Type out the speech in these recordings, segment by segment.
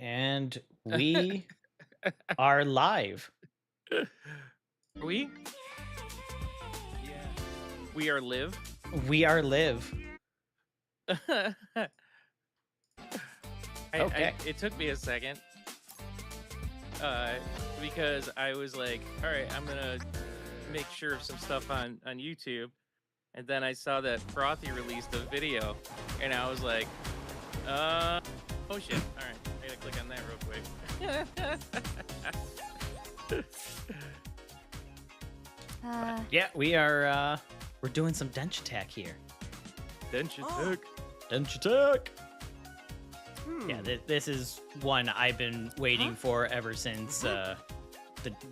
And we are live. We? We are live. We are live. I, Okay. it took me a second, uh, because I was like, all right, I'm gonna make sure of some stuff on YouTube, and then I saw that Frothy released a video, and I was like, oh shit! All right, I gotta click on that real quick. Yeah, we are we're doing some Denshattack here. Denshattack. Denshattack. Yeah, this is one I've been waiting for ever since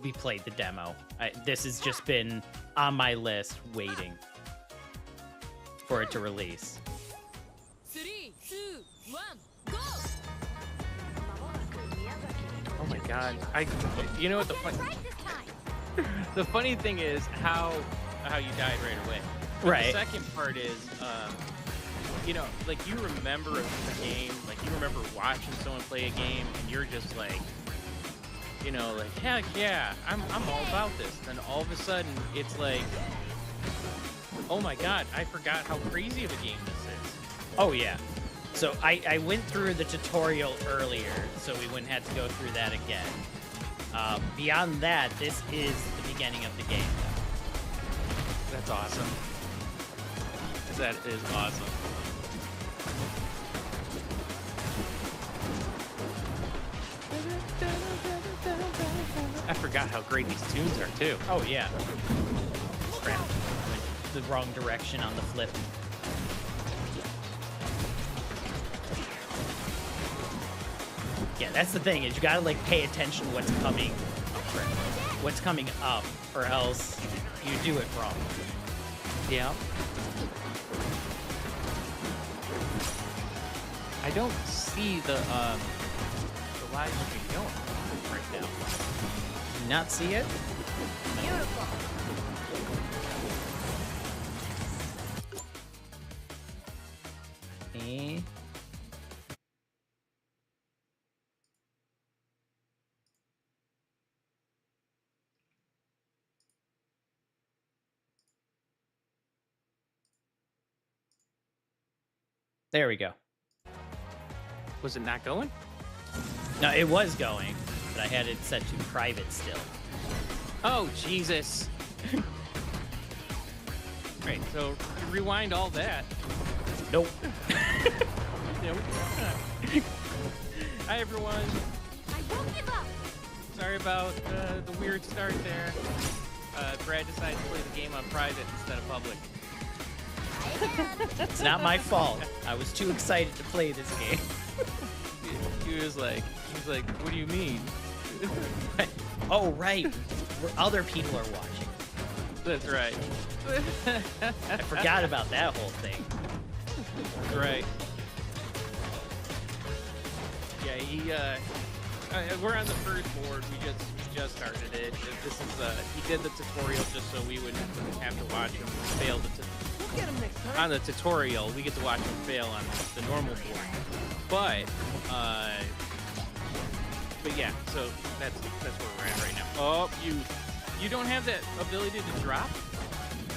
we played the demo. This has just been on my list waiting for it to release. 3, 2, 1, go! Oh my god! You know what the funny thing is how you died right away. But Right. The second part is, you know, like you remember a game, like you remember watching someone play a game, and you're just like, you know, like heck yeah, I'm all about this. Then all of a sudden, it's like, oh my god, I forgot how crazy of a game this is. Oh yeah. So I went through the tutorial earlier, so we wouldn't have to go through that again. Beyond that, this is the beginning of the game. That's awesome. That is awesome. I forgot how great these tunes are too. Oh yeah. Crap. Went the wrong direction on the flip. Yeah, that's the thing, is you gotta like pay attention to what's coming. Oh, crap. What's coming up, or else you do it wrong. Yeah. I don't see the live stream going right now. Do you not see it? Beautiful. Eh. There we go. Was it not going? No, it was going, but I had it set to private still. Oh, Jesus. Right, so rewind all that. Nope. Yeah, hi, everyone. I won't give up. Sorry about the weird start there. Brad decided to play the game on private instead of public. It's not my fault. I was too excited to play this game. He was like, what do you mean? Oh, right. Where other people are watching. That's right. I forgot about that whole thing. That's right. Yeah, we're on the first board. We just started it. This is he did the tutorial just so we wouldn't have to watch him fail on the tutorial. We get to watch him fail on the normal board. But yeah, so that's where we're at right now. Oh, you don't have that ability to drop?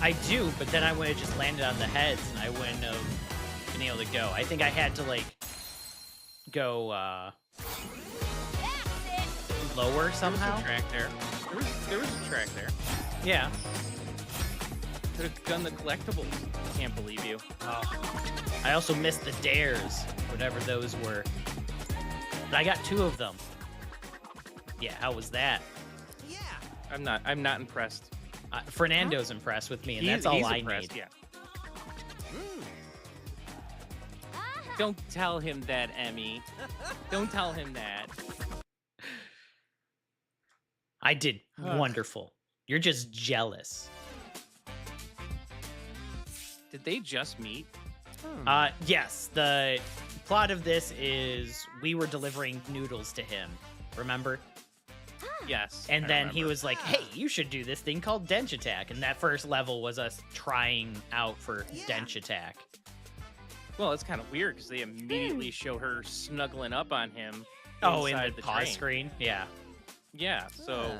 I do, but then I would have just landed on the heads and I wouldn't have been able to go. I think I had to like go lower somehow. There was a track there. There was a track there. Yeah. Could have done the collectibles. Can't believe you. Oh. I also missed the dares, whatever those were. But I got 2 of them. Yeah, how was that? Yeah. I'm not impressed. Fernando's impressed with me, and that's all He's I impressed, need. Yeah. Don't tell him that, Emmy. Don't tell him that. I did wonderful. You're just jealous. Did they just meet? Yes, the plot of this is we were delivering noodles to him, remember? Yes. And I then he remember. was like, hey, you should do this thing called Denshattack. And that first level was us trying out for Denshattack. Well, it's kind of weird because they immediately show her snuggling up on him Oh, in inside the pause train. screen? Yeah. Yeah, so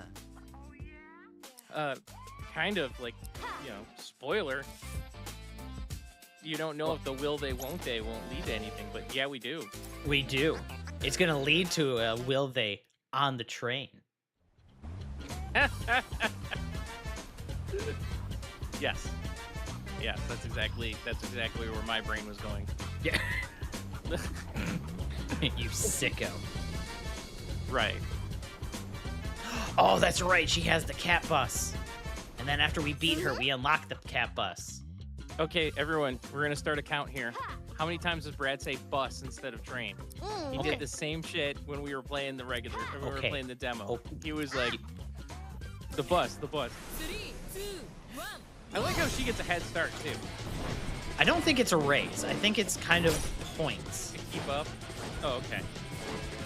kind of like, spoiler. You don't know if the will they won't lead to anything, but yeah, we do. We do. It's going to lead to a will they on the train. Yes. Yes, that's exactly where my brain was going. Yeah. You sicko. Right. Oh, that's right. She has the cat bus. And then after we beat her, we unlock the cat bus. Okay, everyone, we're gonna start a count here. How many times does Brad say bus instead of train? He Okay. did the same shit when we were playing the regular, when we were Okay. playing the demo. Oh. He was like, the bus. 3, 2, 1. I like how she gets a head start too. I don't think it's a race. I think it's kind of points. To keep up. Oh, okay.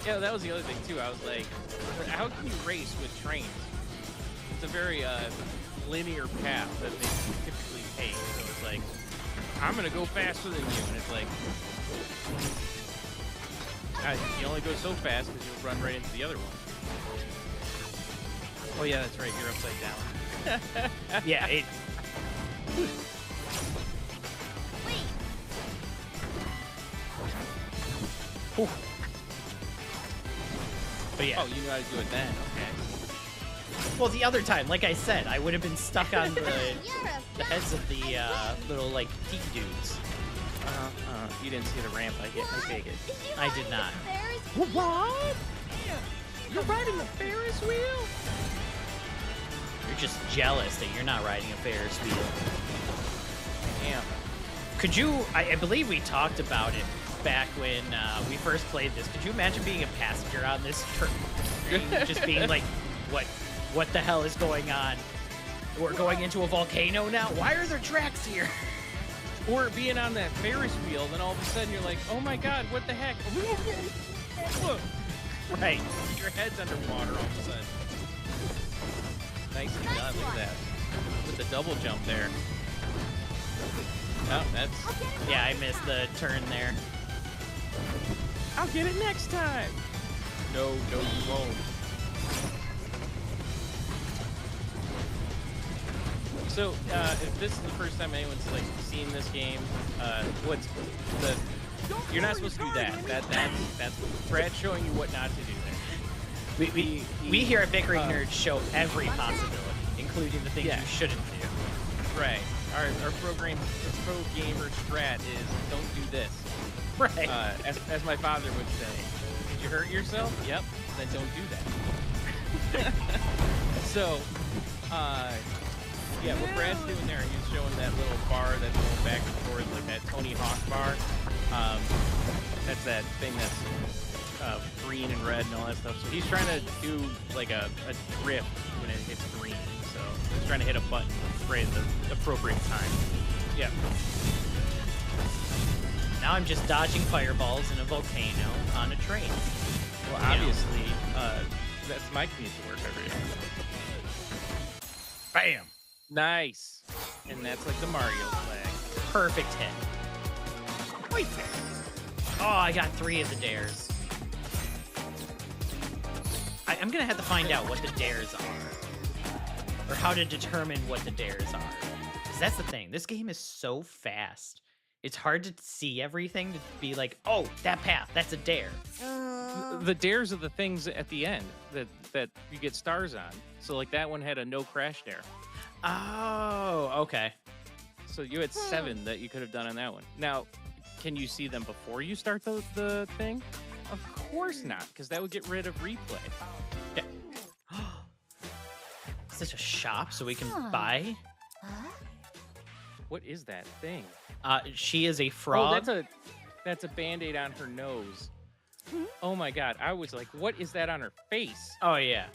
Yeah, that was the other thing too. I was like, how can you race with trains? It's a very linear path that they typically take. So it's like, I'm gonna go faster than you, and it's like, you only go so fast because you'll run right into the other one. Oh yeah, that's right. You're upside down. Yeah, it. Ooh. But yeah. Oh, you know how to do it then. Okay. Well, the other time, like I said, I would have been stuck on the heads of the little, like, teeth dudes. You didn't see the ramp. I take it. I did not. What? You're riding the Ferris wheel? You're just jealous that you're not riding a Ferris wheel. Damn. Could you, I believe we talked about it back when we first played this. Could you imagine being a passenger on this train? Just being like, what the hell is going on? We're going into a volcano now? Why are there tracks here? Or being on that Ferris wheel, then all of a sudden you're like, oh my god, what the heck? Right. Your head's underwater all of a sudden. Nicely done, look at that. With the double jump there. Oh, that's... Yeah, I missed the turn there. I'll get it next time! No, you won't. So, if this is the first time anyone's like seen this game, what's the? You're not supposed to do that. That's Brad's showing you what not to do there. We here at Bickering Nerds show every possibility, including the things Yeah. you shouldn't do. Right. Our pro gamer strat is don't do this. Right. As my father would say, did you hurt yourself? Yep. Then don't do that. So, yeah, what Brad's doing there, he's showing that little bar that's going back and forth, like that Tony Hawk bar. That's that thing that's green and red and all that stuff. So he's trying to do like a drift when it hits green. So he's trying to hit a button right at the appropriate time. Yeah. Now I'm just dodging fireballs in a volcano on a train. Well, obviously, that's my commute to work every day. Bam! Nice. And that's like the Mario flag. Perfect hit. Wait. Oh, I got 3 of the dares. I'm gonna have to find out what the dares are. Or how to determine what the dares are. Because that's the thing. This game is so fast. It's hard to see everything to be like, oh, that path, that's a dare. The dares are the things at the end that you get stars on. So like that one had a no crash dare. Oh, okay. So you had 7 that you could have done on that one. Now, can you see them before you start the thing? Of course not, because that would get rid of replay. Yeah. Is this a shop so we can buy? What is that thing? She is a frog. Oh, that's a Band-Aid on her nose. Oh my god, I was like, what is that on her face? Oh, yeah.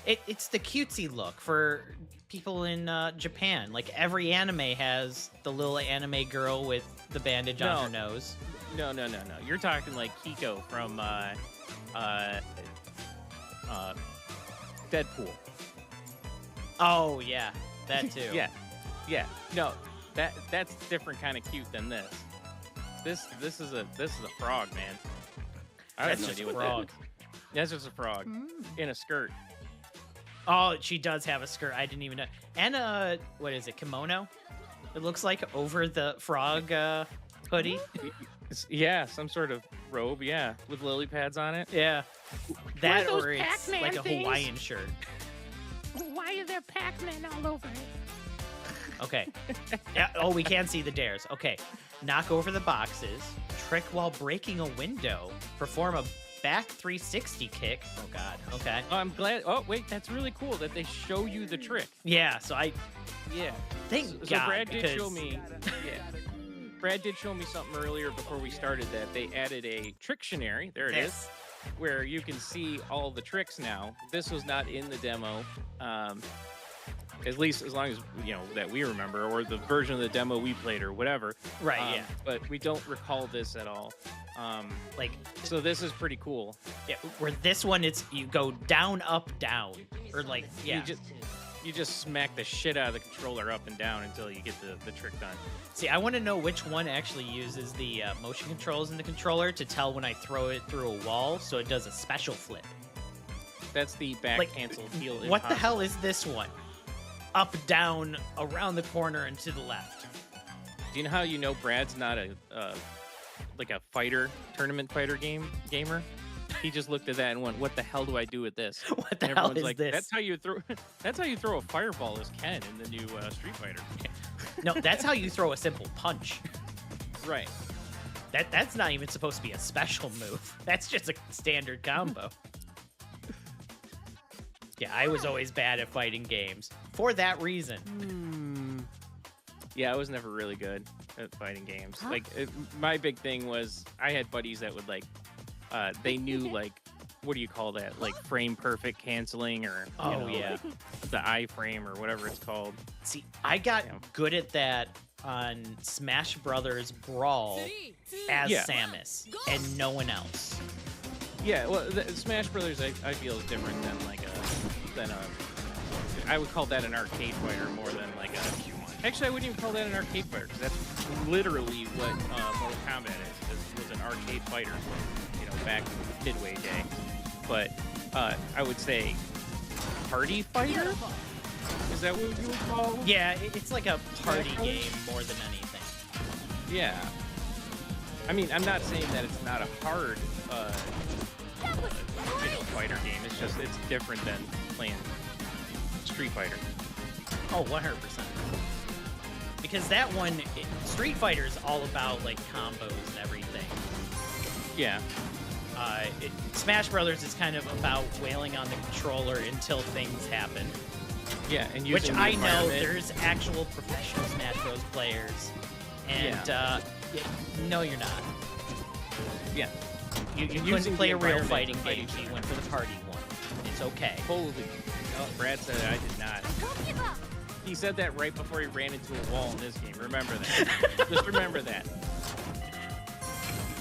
It's the cutesy look for people in Japan. Like, every anime has the little anime girl with the bandage on her nose. No. You're talking like Kiko from Deadpool. Oh, yeah. That too. Yeah. No, that's different kind of cute than this. This is a frog, man. I have That's no just idea a what frog. that is. That's just a frog in a skirt. Oh, she does have a skirt. I didn't even know. And what is it? Kimono? It looks like over the frog hoodie. Yeah, some sort of robe. Yeah, with lily pads on it. Yeah. That those or it's Pac-Man like a things? Hawaiian shirt. Why is there Pac-Man all over it? Okay. Yeah. Oh, we can see the dares. Okay. Knock over the boxes. Trick while breaking a window. Perform a back 360 kick. Oh God. Okay. Oh, I'm glad. Oh wait, that's really cool that they show you the trick. Yeah. So Yeah. thank So God. Brad did show because- me. Yeah. Brad did show me something earlier before we started that they added a Trictionary. There it is. This. Where you can see all the tricks now. This was not in the demo, at least as long as that we remember, or the version of the demo we played, or whatever. Right. Yeah. But we don't recall this at all. Like. So this is pretty cool. Yeah. Where this one, it's you go down, up, down, or like yeah. You just smack the shit out of the controller up and down until you get the trick done. See, I want to know which one actually uses the motion controls in the controller to tell when I throw it through a wall, so it does a special flip. That's the back Like, cancel heel. What the hell is this one? Up, down, around the corner, and to the left. Do you know how you know Brad's not a like a tournament fighter gamer? He just looked at that and went, "What the hell do I do with this?" What the And hell everyone's is like, this? That's how you throw. That's how you throw a fireball as Ken in the new Street Fighter. No, that's how you throw a simple punch. Right. That's not even supposed to be a special move. That's just a standard combo. Yeah, I was always bad at fighting games for that reason. Yeah, I was never really good at fighting games. Like my big thing was I had buddies that would like. They knew like, what do you call that? Like frame perfect canceling, or Yeah. like the iframe or whatever it's called. See, I got good at that on Smash Brothers Brawl 3, 2, as Yeah. Samus and no one else. Yeah, well, Smash Brothers I feel is different than I would call that an arcade fighter more than like a. Actually, I wouldn't even call that an arcade fighter because that's literally what Mortal Kombat is. Was an arcade fighter, back in the Midway day. But I would say party fighter. Is that what you would call? Yeah, it's like a party game more than anything. Yeah. I mean, I'm not saying that it's not a hard, fighter game. It's just it's different than playing Street Fighter. Oh, 100%. Because that one, Street Fighter is all about like combos and everything. Yeah. Smash Brothers is kind of about wailing on the controller until things happen. Yeah, and Which using the I know environment. there's actual professional Smash Bros. Players. And, no, you're not. Yeah. You Using couldn't the play a real environment fighting to fight game, each so you other. went for the party one. It's okay. Holy. Oh, Brad said I did not. He said that right before he ran into a wall in this game. Remember that. Just remember that.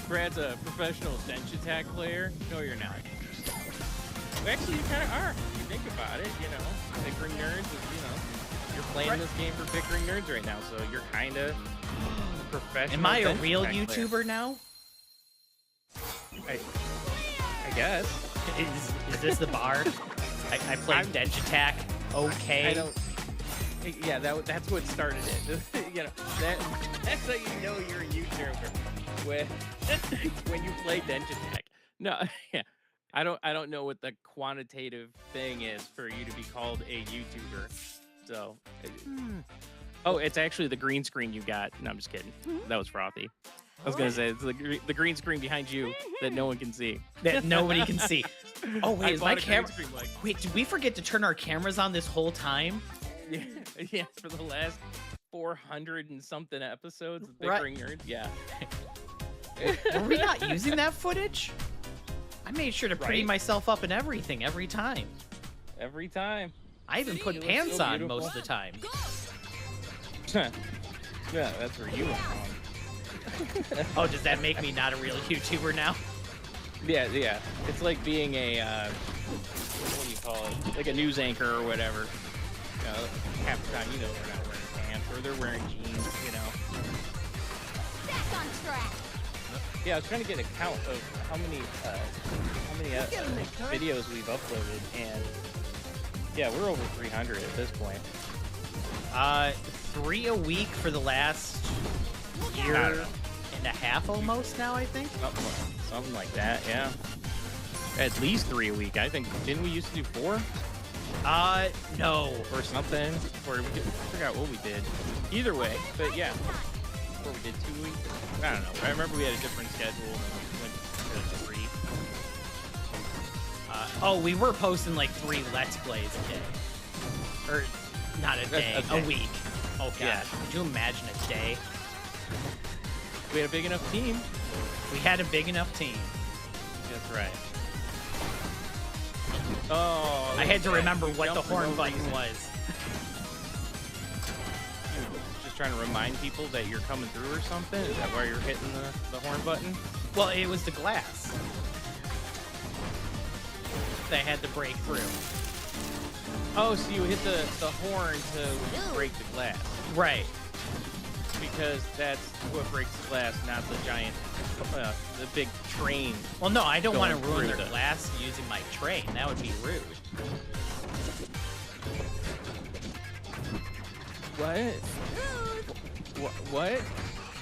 Brad's a professional Denshattack player. No, you're not. Well, actually, you kind of are. If you think about it, Bickering Nerds is, you're playing this game for Bickering Nerds right now, so you're kind of professional. Am I a real Denshattack player. YouTuber now? I guess. Is this the bar? I played Denshattack. Okay. I don't. Yeah, that's what started it. That's how you know you're a YouTuber when you play Denshattack. No, yeah, I don't know what the quantitative thing is for you to be called a YouTuber. So, oh, it's actually the green screen you got. No, I'm just kidding. That was frothy. I was gonna say it's the green screen behind you that no one can see. That nobody can see. Oh wait, I is bought my a green camera? screen, like, Wait, did we forget to turn our cameras on this whole time? yeah, for the last 400 and something episodes of Right. Bickering Nerds. Yeah. Were we not using that footage? I made sure to pretty Right. myself up and everything every time. Every time. I even put It was pants so on beautiful. most of the time. Yeah, that's where you went wrong. Oh, does that make me not a real YouTuber now? Yeah. It's like being a, what do you call it? Like a news anchor or whatever. Half the time, they're not wearing pants or they're wearing jeans, Back on track. Yeah, I was trying to get a count of how many videos we've uploaded, and yeah, we're over 300 at this point. 3 a week for the last year and a half almost now, I think. Something like that, yeah. At least 3 a week. I think, didn't we used to do 4? No. Or something. Or I forgot what we did. Either way, but yeah. Or we did 2 weeks. I don't know. I remember we had a different schedule and we went to 3. Oh, we were posting like 3 Let's Plays a day. Or, not a day, a week. Oh, gosh. Yeah. Could you imagine a day? We had a big enough team. We had a big enough team. That's right. Oh, I had to remember what the horn button was. Just trying to remind people that you're coming through or something? Is that why you're hitting the horn button? Well, it was the glass. They had to break through. Oh, so you hit the horn to break the glass. Right. Because that's what breaks the glass, not the giant, the big train. Well, no, I don't want to ruin their through glass using my train. That would be rude. What? What?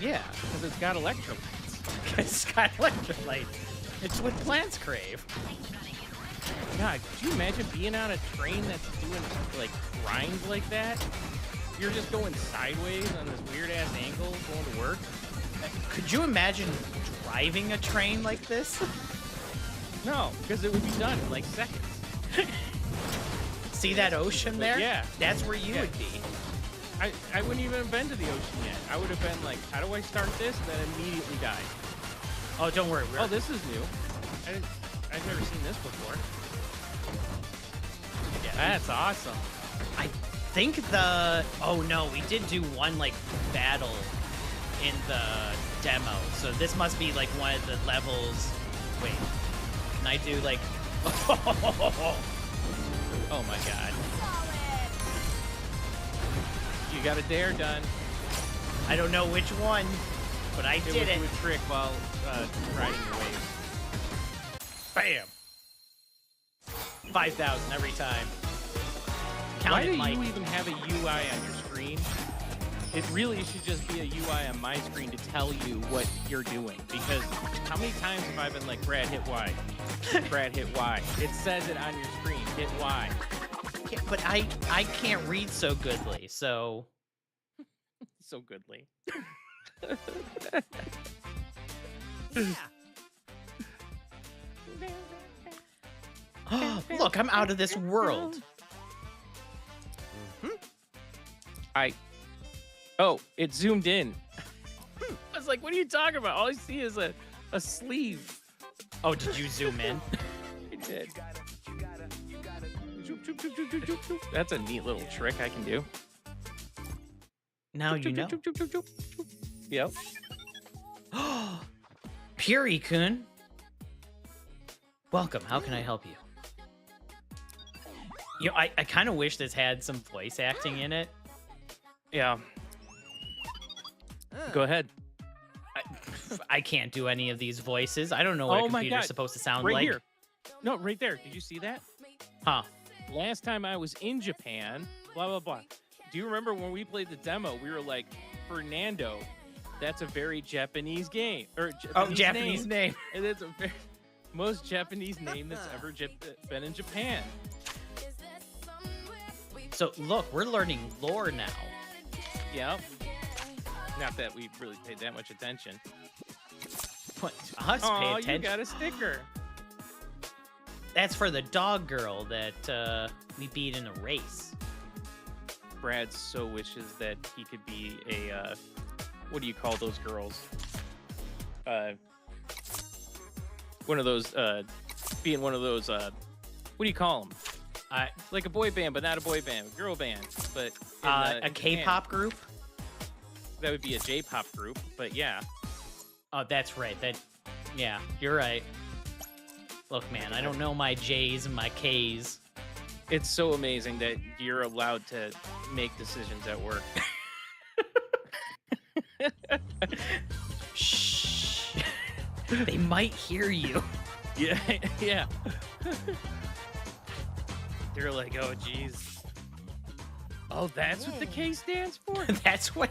Yeah. Because it's got electrolytes. It's got electrolyte. It's what plants crave. God, could you imagine being on a train that's doing, like, grinds like that? You're just going sideways on this weird-ass angle going to work? Could you imagine driving a train like this? No, because it would be done in, like, seconds. See that ocean there? Yeah. That's where you would be. I wouldn't even have been to the ocean yet. I would have been like, how do I start this? And then immediately die. Oh, don't worry. Oh, this is new. I've never seen this before. Yeah, that's awesome. I think the... Oh, no. We did do one, like, battle in the demo. So this must be, like, one of the levels... Wait. Can I do, like... Oh, my God. You got a dare done. I don't know which one, but I did it. Do a trick while riding your wave. Bam! 5,000 every time. Count Why it, do Mike. you even have a UI on your screen? It really should just be a UI on my screen to tell you what you're doing. Because how many times have I been like, Brad, hit Y. Brad, hit Y. It says it on your screen. Hit Y. Yeah, but I can't read so goodly, so... So goodly. Look, I'm out of this world. Oh, it zoomed in. I was like, what are you talking about? All I see is a sleeve. Oh, did you zoom in? I did. That's a neat little trick I can do. Now you know. Yep. Puri-kun. Welcome. How can I help you? You know, I kind of wish this had some voice acting in it. Yeah. Go ahead. I can't do any of these voices. I don't know what a computer's supposed to sound right like. Here. No, right there. Did you see that? Huh. Last time I was in Japan, blah, blah, blah. Do you remember when we played the demo, we were like, Fernando, that's a very Japanese game. Or Japanese name. And it's a very, most Japanese name that's ever been in Japan. So, look, we're learning lore now. Yep. Not that we really paid that much attention. What? Us pay attention? You got a sticker. That's for the dog girl that we beat in a race. Brad so wishes that he could be a, what do you call those girls? One of those, being one of those, what do you call them? Like a boy band, but not a boy band, a girl band. But a K-pop group? That would be a J-pop group, but yeah. Oh, that's right. Yeah, you're right. Look, man, I don't know my J's and my K's. It's so amazing that you're allowed to make decisions at work. Shh. They might hear you. Yeah, yeah. They're like, oh, geez. Oh, that's what the K stands for? That's what.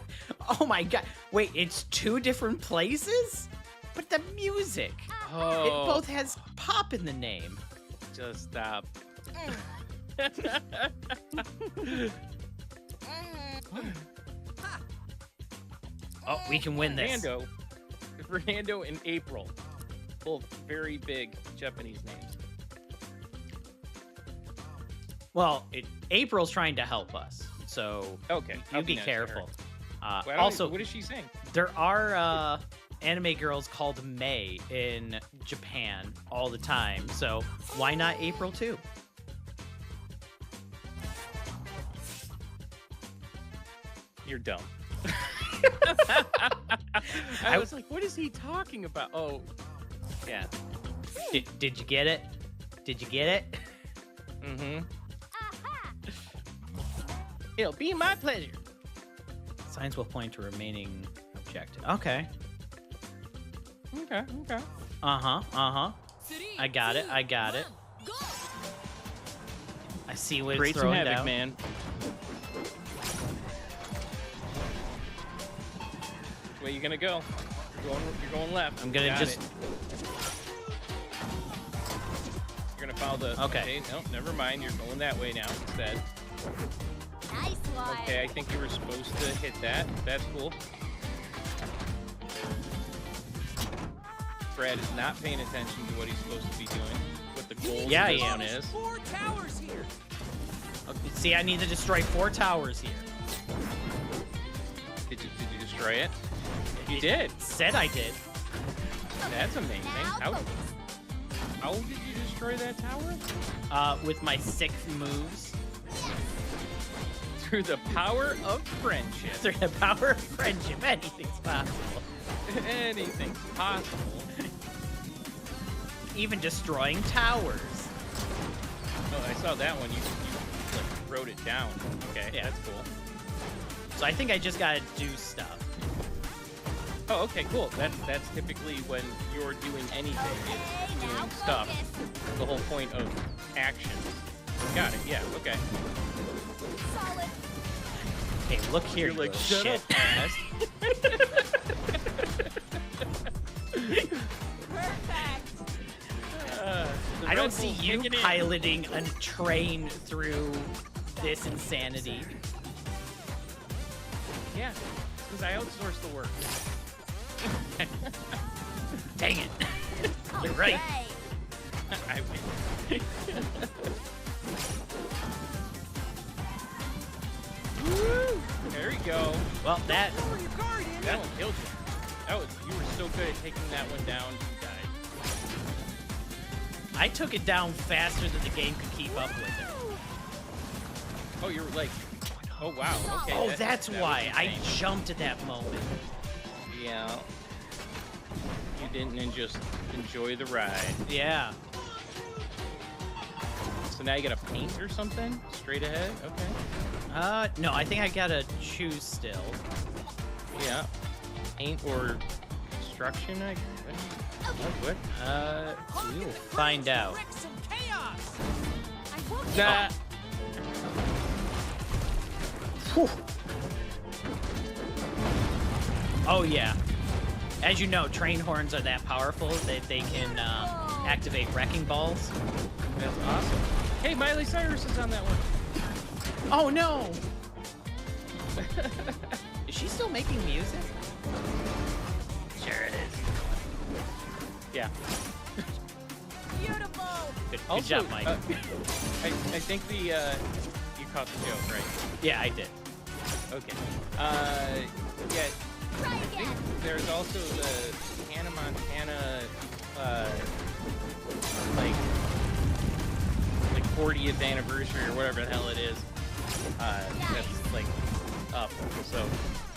Oh my god. Wait, it's 2 different places? But the music. Oh, It both has pop in the name. just stop. Oh, we can win this. Fernando and April. Both very big Japanese names. Well, April's trying to help us, so Okay. you I'll be nice to her. careful. Well, I don't Also, even- what is she saying? there are anime girls called May in Japan all the time, so why not April too? You're dumb. I was like, what is he talking about? Oh, yeah. Did you get it? Did you get it? Mm-hmm. It'll be my pleasure. Signs will point to remaining objective. Okay. Okay, okay. Uh-huh. 3, I got it, 2, I got it. 1, go! I see what Create it's some throwing havoc, down. man. Where you gonna go? You're going left. I'm gonna Got just... it. You're gonna follow the... Okay. No, never mind. You're going that way now instead. Nice one. Okay, I think you were supposed to hit that. That's cool. Brad is not paying attention to what he's supposed to be doing. What the goal Yeah, of I this am. one is. 4 towers here. Okay, see, I need to destroy 4 towers here. Did you destroy it? You did. Said I did. That's amazing. Now focus. How did you destroy that tower? With my 6 moves. Through the power of friendship. Through the power of friendship, anything's possible. Anything's possible. Even destroying towers. Oh, I saw that one. You like, wrote it down. Okay, Yeah. that's cool. So I think I just gotta do stuff. Oh, okay, cool. That's typically when you're doing anything. It's Okay, now doing stuff. focus. The whole point of action. Got it. Yeah. Okay. Solid. Hey, look here, You're you like, little shut shit. up, ass. Perfect. The I don't Red see Bull's you kicking in. piloting a train through this insanity. Yeah, because I outsource the work. Dang it. You're right. Okay. I win. Woo! There you go. Well, that... That one killed you. You were so good at taking that one down. You died. I took it down faster than the game could keep up with it. Oh, you're like, oh wow. Okay. Oh, that that's was why. I insane. jumped at that moment. Yeah. You didn't just enjoy the ride. Yeah. So now you gotta paint or something? Straight ahead? Okay. No, I think I gotta choose still. Yeah. Paint or construction, what? We will find out. Wreck some chaos. I will get That. Oh, yeah. As you know, train horns are that powerful that they can activate wrecking balls. That's awesome. Hey, Miley Cyrus is on that one. Oh, no! Is she still making music? Sure it is. Yeah. beautiful. Good Also, job, Mike. I think the you caught the joke, right? Yeah, I did. Okay. Yeah. Try I think again. there's also the Hannah Montana, like 40th anniversary or whatever the hell it is. That's like up. So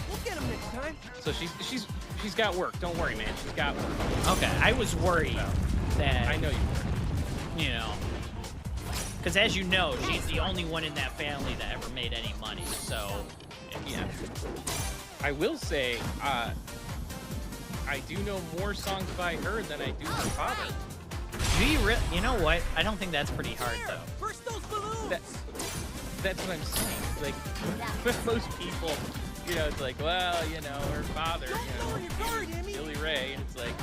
We'll get him next time. so she's got work. Don't worry, man. She's got work. Okay, I was worried that, I know you. you know, because as you know, she's the only one in that family that ever made any money, so... Yeah. I will say, I do know more songs by her than I do her father. Do you really? You know what? I don't think that's pretty hard Here, though. burst those balloons. That's what I'm saying. Like, most people, you know, it's like, well, you know, her father, Don't lower your guard, Emmy. Billy Ray, and it's like,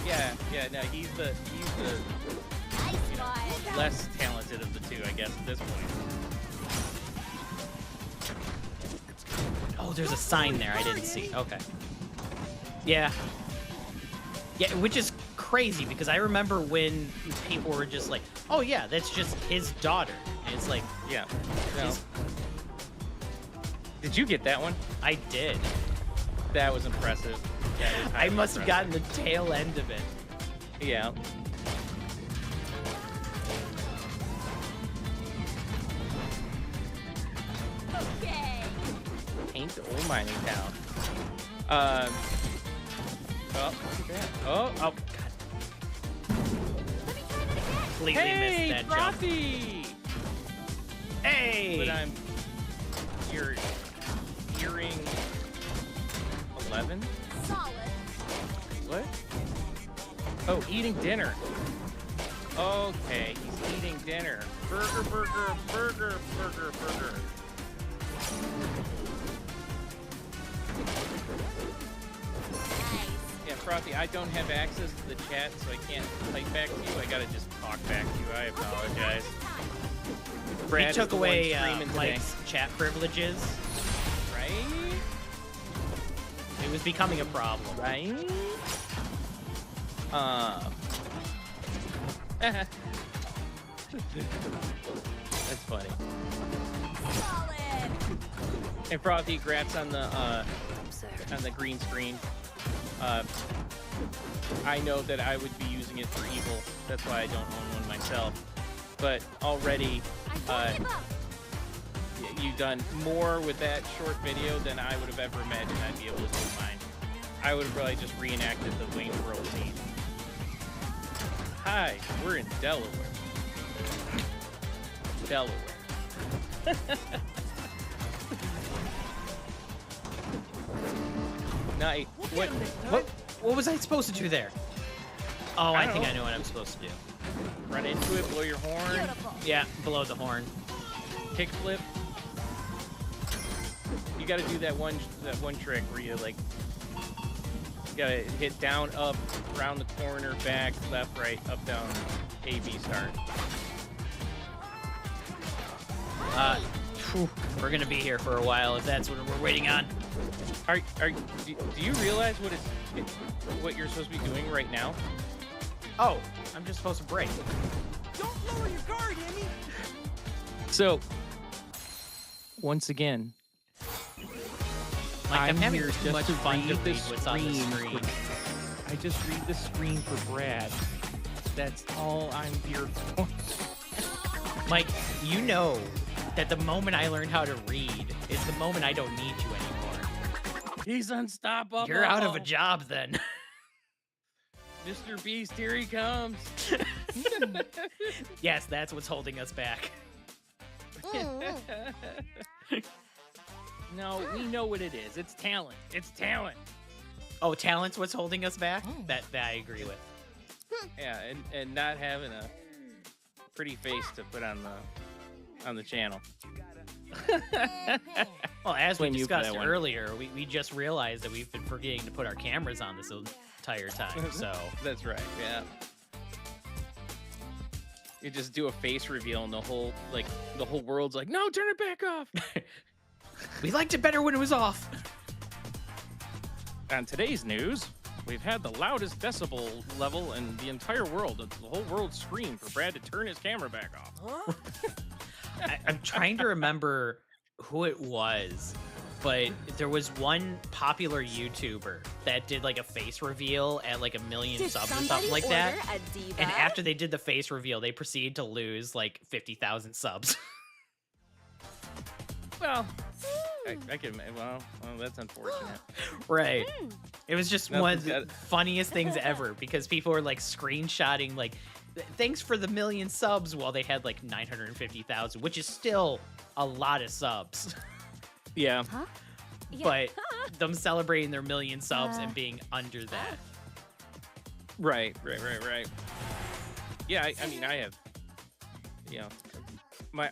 yeah, no, he's the Nice you know, one. less talented of the two, I guess, at this point. Oh, there's a sign there I didn't see. Okay. Yeah. Yeah, which is crazy because I remember when people were just like, "Oh yeah, that's just his daughter," and it's like, Yeah. No. He's- Did you get that one? I did. That was impressive. That was I highly must have gotten impressive. the tail end of it. Yeah. Okay. Ain't the old mining town. Oh, look at that. Oh, Oh god. Completely hey, missed that jump. Frothy! Hey! But I'm you're hearing 11? Solid. What? Oh, eating dinner. Okay, he's eating dinner. Burger, burger, burger, burger, burger. Nice. Yeah, Frothy, I don't have access to the chat, so I can't type back to you. I gotta just talk back to you. I apologize. Brad He is took the one away streaming today. Mike's chat privileges. Right? It was becoming a problem. Right? That's funny. Solid. And Frothy, congrats on the green screen. I know that I would be using it for evil. That's why I don't own one myself. But already, I won't give up. you've done more with that short video than I would have ever imagined I'd be able to do with mine. I would have probably just reenacted the Wayne World scene. Hi, we're in Delaware. Delaware. Night. We'll What? get 'em next time. What was I supposed to do there? Oh, I don't think know. I know what I'm supposed to do. Run into it, blow your horn, Beautiful. Yeah, below the horn. kickflip. You got to do that one trick where you like gotta hit down, up, around the corner, back, left, right, up, down, A, B, start. Phew, we're gonna be here for a while if that's what we're waiting on. Do you realize what you're supposed to be doing right now? Oh, I'm just supposed to break. Don't lower your guard, Emmy. So, once again, Like, I'm having here too just much to fun to read read what's on the screen. I just read the screen for Brad. That's all I'm here for. Mike, you know that the moment I learn how to read is the moment I don't need you anymore. He's unstoppable. You're out of a job then. Mr. Beast, here he comes. Yes, that's what's holding us back. No, we know what it is. It's talent. It's talent. Oh, talent's what's holding us back? That I agree with. Yeah, and not having a pretty face to put on the channel. Well, as we Blame you for discussed that one. earlier, we just realized that we've been forgetting to put our cameras on this entire time. So That's right. Yeah. You just do a face reveal and the whole world's like, no, turn it back off. we liked it better when it was off. On today's news, we've had the loudest decibel level in the entire world. The whole world screamed for Brad to turn his camera back off. Huh? I'm trying to remember who it was, but there was one popular YouTuber that did like a face reveal at like 1 million Did subs or somebody something like that. order a diva? And after they did the face reveal, they proceeded to lose like 50,000 subs. Well, I can. Well, that's unfortunate. Right. It was just one of Nothing's the funniest things ever because people were like screenshotting like, thanks for the 1 million subs while they had like 950,000, which is still a lot of subs. Yeah. Huh? but them celebrating their million subs and being under that. Right. Yeah, I mean, I have,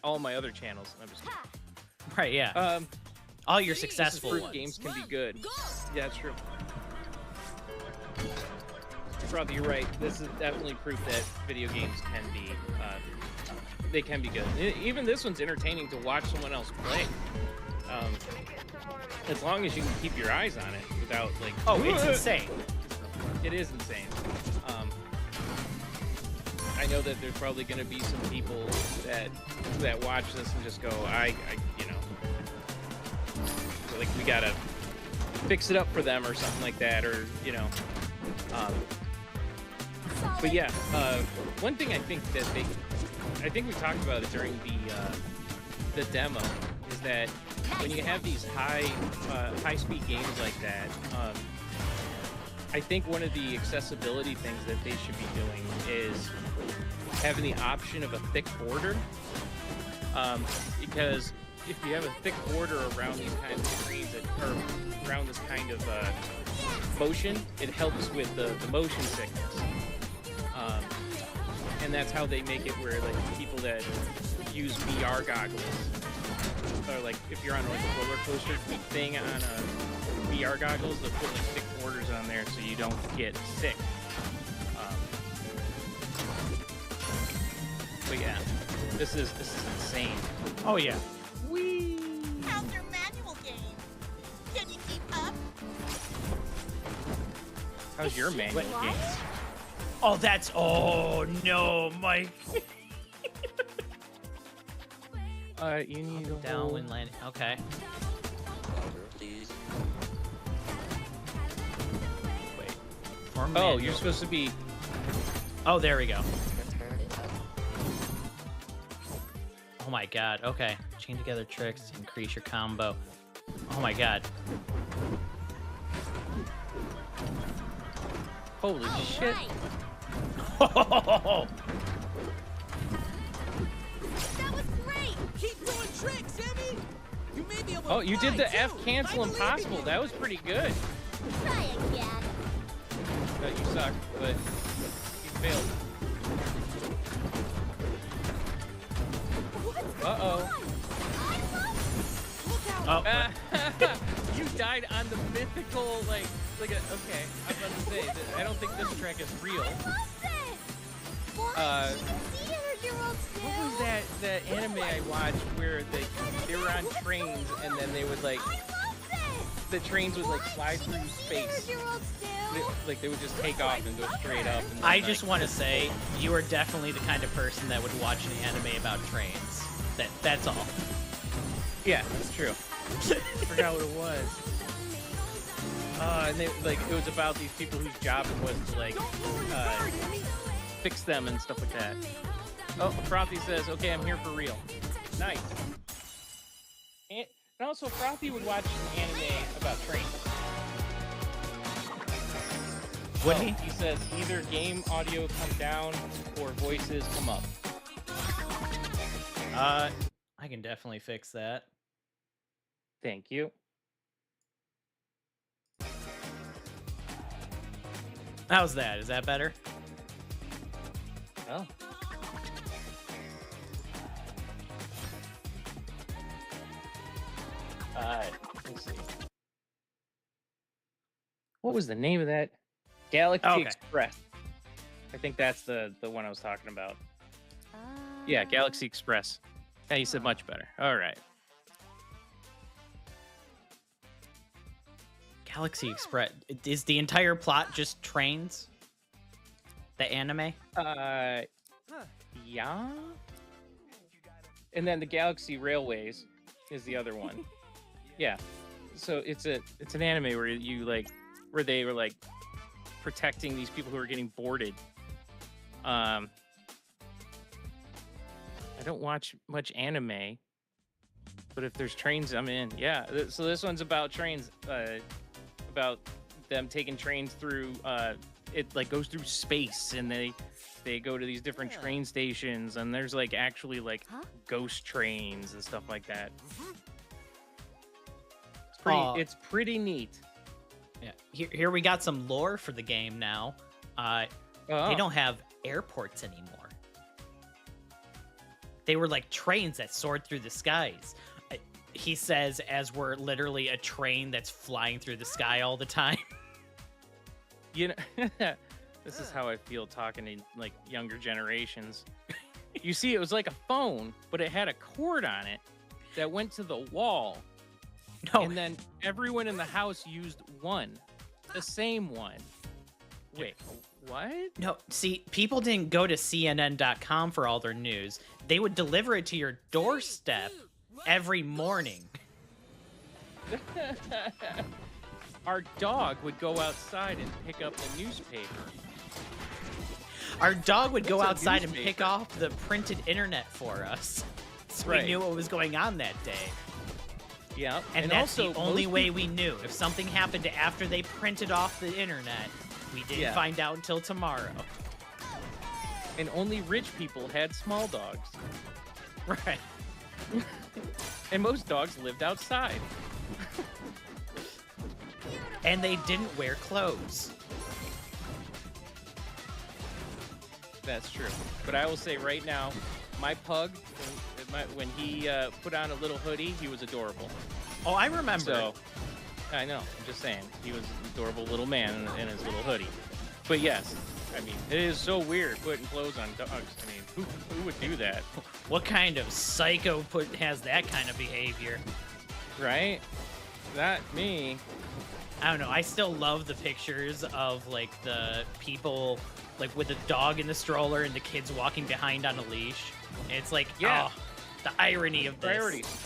all my other channels. I'm just kidding. Right, yeah. All your successful proof ones. games can be good. Yeah, that's true. Brother, you're right. This is definitely proof that video games can be, they can be good. Even this one's entertaining to watch someone else play. As long as you can keep your eyes on it without like. Oh, it's insane. It is insane. I know that there's probably going to be some people that watch this and just go, like we gotta fix it up for them or something like that, or But yeah, one thing I think that I think we talked about it during the demo, is that when you have these high-speed games like that, I think one of the accessibility things that they should be doing is having the option of a thick border, because if you have a thick border around these kinds of trees or around this kind of motion, it helps with the motion sickness. And that's how they make it where like people that use VR goggles, or like if you're on like a roller coaster thing on a VR goggles, they'll put like thick borders on there so you don't get sick. But yeah, this is insane. Oh yeah. How's your manual game? Can you keep up? How's your manual game? Oh, that's. Oh no, Mike. You need to Down hold- when landing. Okay. Wait. Or Oh, manual. you're supposed to be. Oh, there we go. Oh my god. Okay. Chain together tricks to increase your combo. Oh my god. Holy shit! Right. Oh, That was great. Keep doing tricks, Emmy. You may be able to Oh, you did fly, the F too. cancel I believe impossible. in you. That was pretty good. Try again. You suck, but you failed. Uh-oh. oh. You died on the mythical, okay, I was about to say, that I don't think this track is real. What was that anime I watched where they were on trains and then they would the trains would fly through space. They would just take off and go straight up. And then, I just want to say, you are definitely the kind of person that would watch an anime about trains. That's all. Yeah, that's true. Forgot what it was. And they, it was about these people whose job it was to fix them and stuff like that. Oh, Frothy says, "Okay, I'm here for real." Nice. And also, Frothy would watch an anime about trains. Would he? He says either game audio come down or voices come up. I can definitely fix that. Thank you. How's that? Is that better? Oh. Let's see. What was the name of that? Galaxy Okay. Express. I think that's the one I was talking about. Yeah, Galaxy Express. Yeah, you said much better. All right. Galaxy Express. Is the entire plot just trains? The anime? Yeah. And then the Galaxy Railways is the other one. Yeah. So it's an anime where where they were protecting these people who are getting boarded. I don't watch much anime, but if there's trains, I'm in. Yeah. So this one's about trains, about them taking trains through. It goes through space, and they go to these different train stations, and there's actually ghost trains and stuff like that. It's pretty neat. Yeah. Here we got some lore for the game now. They don't have airports anymore. They were like trains that soared through the skies. He says, as we're literally a train that's flying through the sky all the time. You know, this is how I feel talking to like younger generations. You see, it was like a phone, but it had a cord on it that went to the wall. No. And then everyone in the house used the same one. Wait, what? No, see, people didn't go to CNN.com for all their news. They would deliver it to your doorstep every morning. Our dog would go outside and pick up the newspaper. Our dog would go What's a outside and newspaper? pick off the printed internet for us. So Right. we knew what was going on that day. Yeah. And that's also, the only most way people- we knew. If something happened after they printed off the internet, we didn't Yeah. find out until tomorrow. And only rich people had small dogs. Right. And most dogs lived outside. And they didn't wear clothes. That's true. But I will say right now, my pug, when he put on a little hoodie, he was adorable. Oh, I remember. So, I know. I'm just saying. He was an adorable little man in his little hoodie. But yes, I mean, it is so weird putting clothes on dogs. I mean, who would do that? What kind of psycho has that kind of behavior? Right? Not me. I don't know. I still love the pictures of like the people like with the dog in the stroller and the kids walking behind on a leash. And it's like, Yeah. oh, the irony of this. Priorities.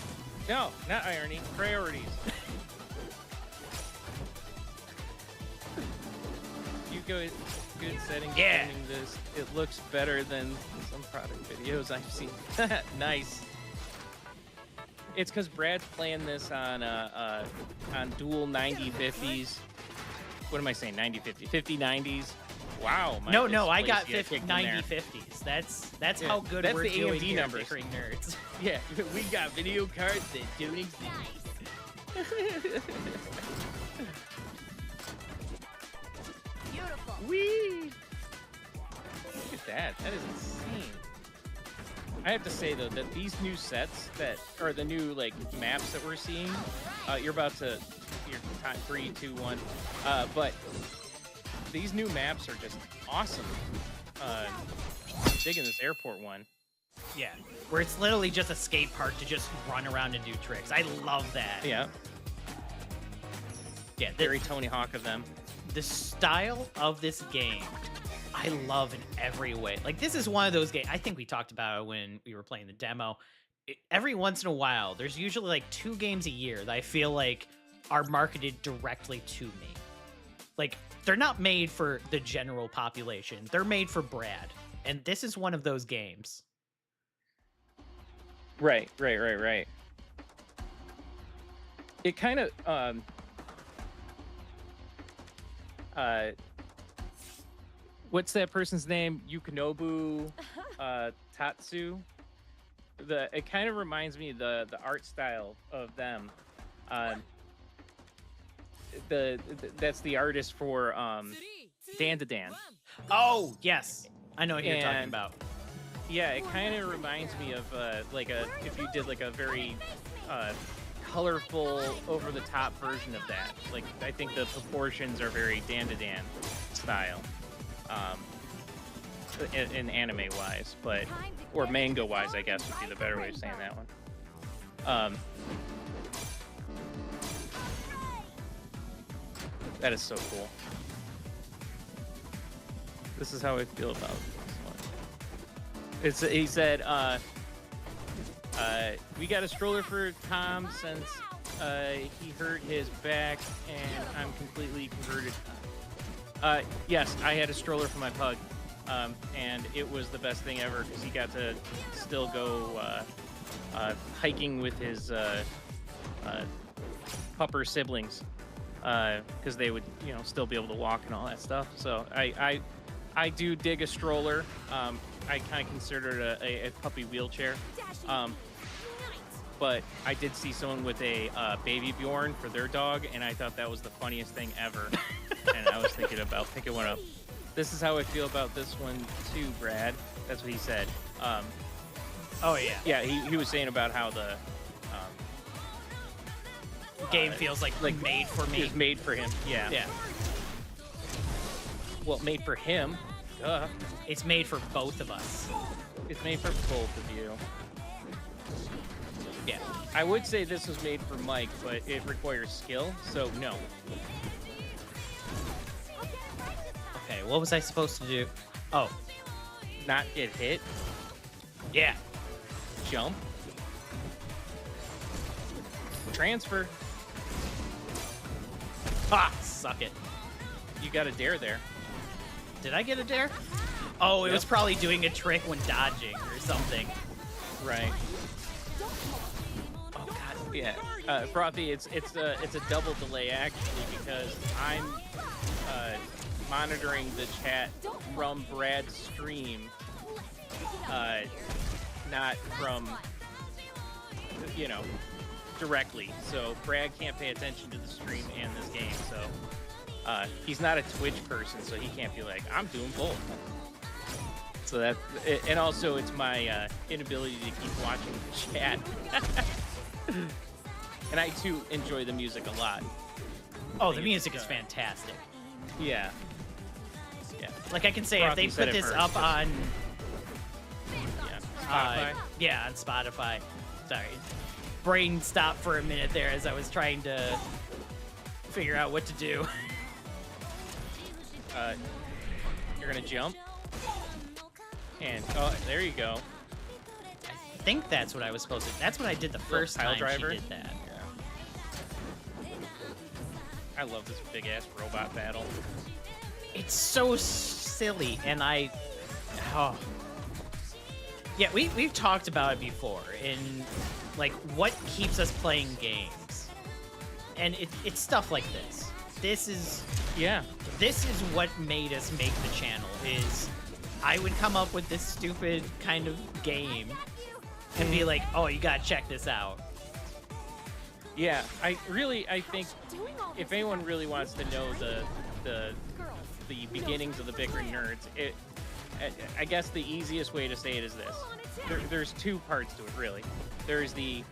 No, not irony. Priorities. You go good setting Yeah. filming this. It looks better than some product videos I've seen. Nice. It's because Brad's playing this on dual 9050s. What am I saying? 9050, 5090s. Wow. my No, I dysplasia got kicked in 90 there. 50s. That's Yeah, how good that's we're the doing AMD here at numbers. Bickering Nerds. Yeah, we got video cards that don't exist. Beautiful. Whee! Look at that. That is insane. I have to say though that these new sets that are the new like maps that we're seeing, you're about to your time 3, 2, 1. But these new maps are just awesome. Digging this airport one. Yeah, where it's literally just a skate park to just run around and do tricks. I love that. Yeah, Yeah, very Tony Hawk of them. the style of this game, I love in every way. Like, this is one of those games, I think we talked about it when we were playing the demo. Every once in a while, there's usually like 2 games a year that I feel like are marketed directly to me. Like, they're not made for the general population. They're made for Brad. And this is one of those games. Right. It kind of what's that person's name? Yukinobu Tatsu. It kind of reminds me of the art style of them. That's the artist for Dan to Dan. Oh, yes. I know what you're talking And- about. Yeah, it kind of reminds me of if you did like a very colorful, over the top version of that. Like, I think the proportions are very Dan to Dan style, in anime wise, but or manga wise, I guess would be the better way of saying that one. That is so cool. This is how I feel about this one. He said, we got a stroller for Tom since he hurt his back and I'm completely converted. Yes, I had a stroller for my pug, and it was the best thing ever because he got to still go hiking with his pupper siblings because they would, still be able to walk and all that stuff. So I do dig a stroller. I kind of consider it a puppy wheelchair. but I did see someone with a baby Bjorn for their dog, and I thought that was the funniest thing ever. And I was thinking about picking one up. This is how I feel about this one too, Brad. That's what he said. Oh yeah. Yeah, he was saying about how the game feels like made for me. It's made for him. Yeah. Yeah. Well, made for him. Duh. It's made for both of us. It's made for both of you. Yeah. I would say this was made for Mike, but it requires skill, so no. Okay, what was I supposed to do? Oh, Not get hit. yeah. Jump. Transfer. Ha! Suck it. You got a dare there. Did I get a dare? Oh, it Yep. was probably doing a trick when dodging or something. Right. Oh god. Yeah. Frothy, it's a double delay actually because I'm monitoring the chat from Brad's stream, not from directly. So Brad can't pay attention to the stream and this game. So he's not a Twitch person, so he can't be like, I'm doing both. So that, and also it's my inability to keep watching the chat. And I too enjoy the music a lot. Oh, the music is fantastic. Yeah. Yeah. Like I can say, if Frothy they said put it this first, up just- on, Yeah. Spotify. yeah, on Spotify. Sorry, brain stopped for a minute there as I was trying to figure out what to do. You're gonna jump. And oh, there you go. I think that's what I was supposed to. That's what I did the first pile time driver? she did that. I love this big ass robot battle. It's so silly, and oh. Yeah, we've talked about it before, in like what keeps us playing games, and it's stuff like this. This is what made us make the channel. Is I would come up with this stupid kind of game and be like, oh, you gotta check this out. Yeah, I think if anyone really wants to know the beginnings of the Bickering Nerds, I guess the easiest way to say it is this. There's two parts to it, really. There's the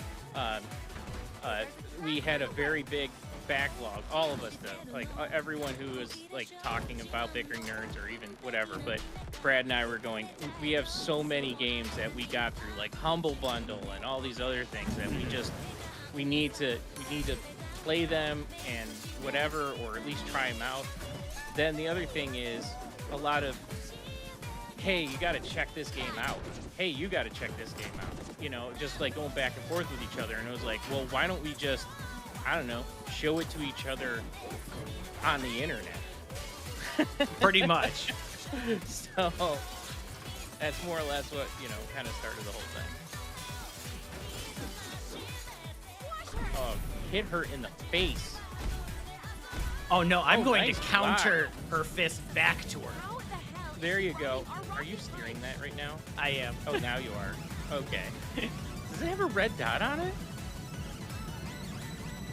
we had a very big backlog, all of us did, like everyone who was like talking about Bickering Nerds or even whatever, but Brad and I were going, we have so many games that we got through, like Humble Bundle and all these other things that we need to play them and whatever, or at least try them out. Then the other thing is a lot of, hey, you got to check this game out. Hey, you got to check this game out. Just like going back and forth with each other. And it was like, well, why don't we just, I don't know, show it to each other on the internet? Pretty much. So that's more or less what, kind of started the whole thing. Oh, hit her in the face. Oh no, I'm going nice to counter her fist back to her. There you go. Are you steering that right now? I am. Oh, now you are. Okay. Does it have a red dot on it?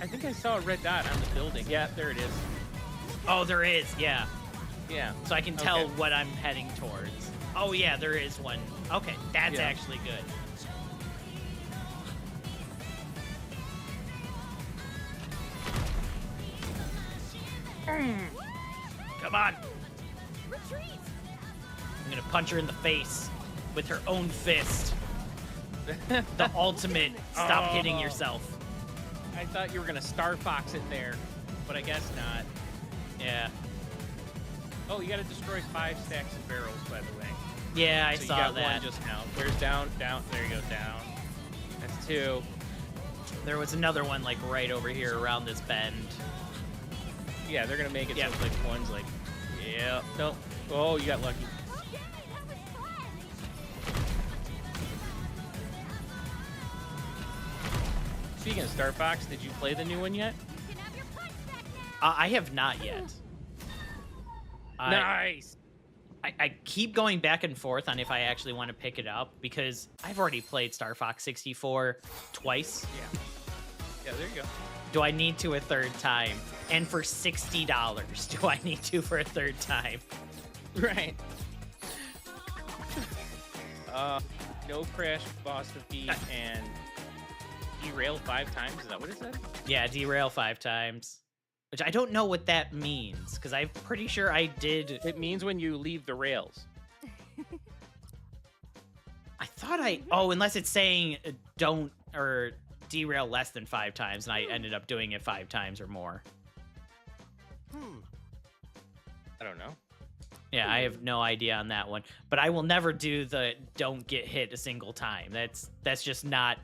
I think I saw a red dot on the building. Yeah, there it is. Oh, there is, yeah. Yeah. So I can tell Okay. what I'm heading towards. Oh yeah, there is one. Okay, that's Yeah. actually good. Come on. Retreat! I'm gonna punch her in the face with her own fist. The ultimate stop hitting Oh. yourself. I thought you were gonna Star Fox it there, but I guess not. Yeah. Oh, you gotta destroy 5 stacks of barrels, by the way. Yeah, I So you saw got that. one just now. There's down. There you go, down. That's 2. There was another one like right over here around this bend. Yeah, they're gonna make it Yeah. so like one's like, yeah, no. Oh, you got lucky. Speaking of Star Fox, did you play the new one yet? I have not yet. Nice. I keep going back and forth on if I actually want to pick it up because I've already played Star Fox 64 twice. Yeah, there you go. Do I need to a third time? And for $60, do I need to for a third time? Right. No crash boss defeat and derail 5 times. Is that what it said? Yeah, derail 5 times. Which I don't know what that means, because I'm pretty sure I did. It means when you leave the rails. I thought I. Oh, unless it's saying don't or derail less than 5 times, and I ended up doing it 5 times or more. I don't know. Yeah, I have no idea on that one. But I will never do the don't get hit a single time. That's just not.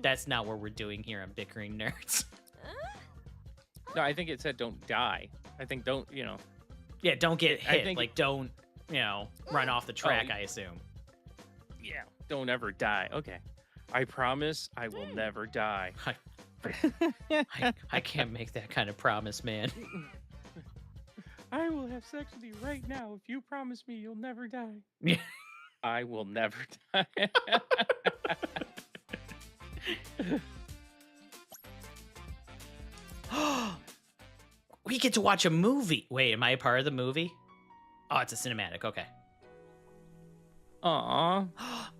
That's not what we're doing here on Bickering Nerds. No, I think it said don't die. I think don't, you know. Yeah, don't get hit. think- Like, don't, run off the track, I assume. Yeah, don't ever die. Okay. I promise I will never die. I can't make that kind of promise, man. I will have sex with you right now if you promise me you'll never die. Yeah. I will never die. We get to watch a movie. Wait, am I a part of the movie? Oh, it's a cinematic. Okay. Aw.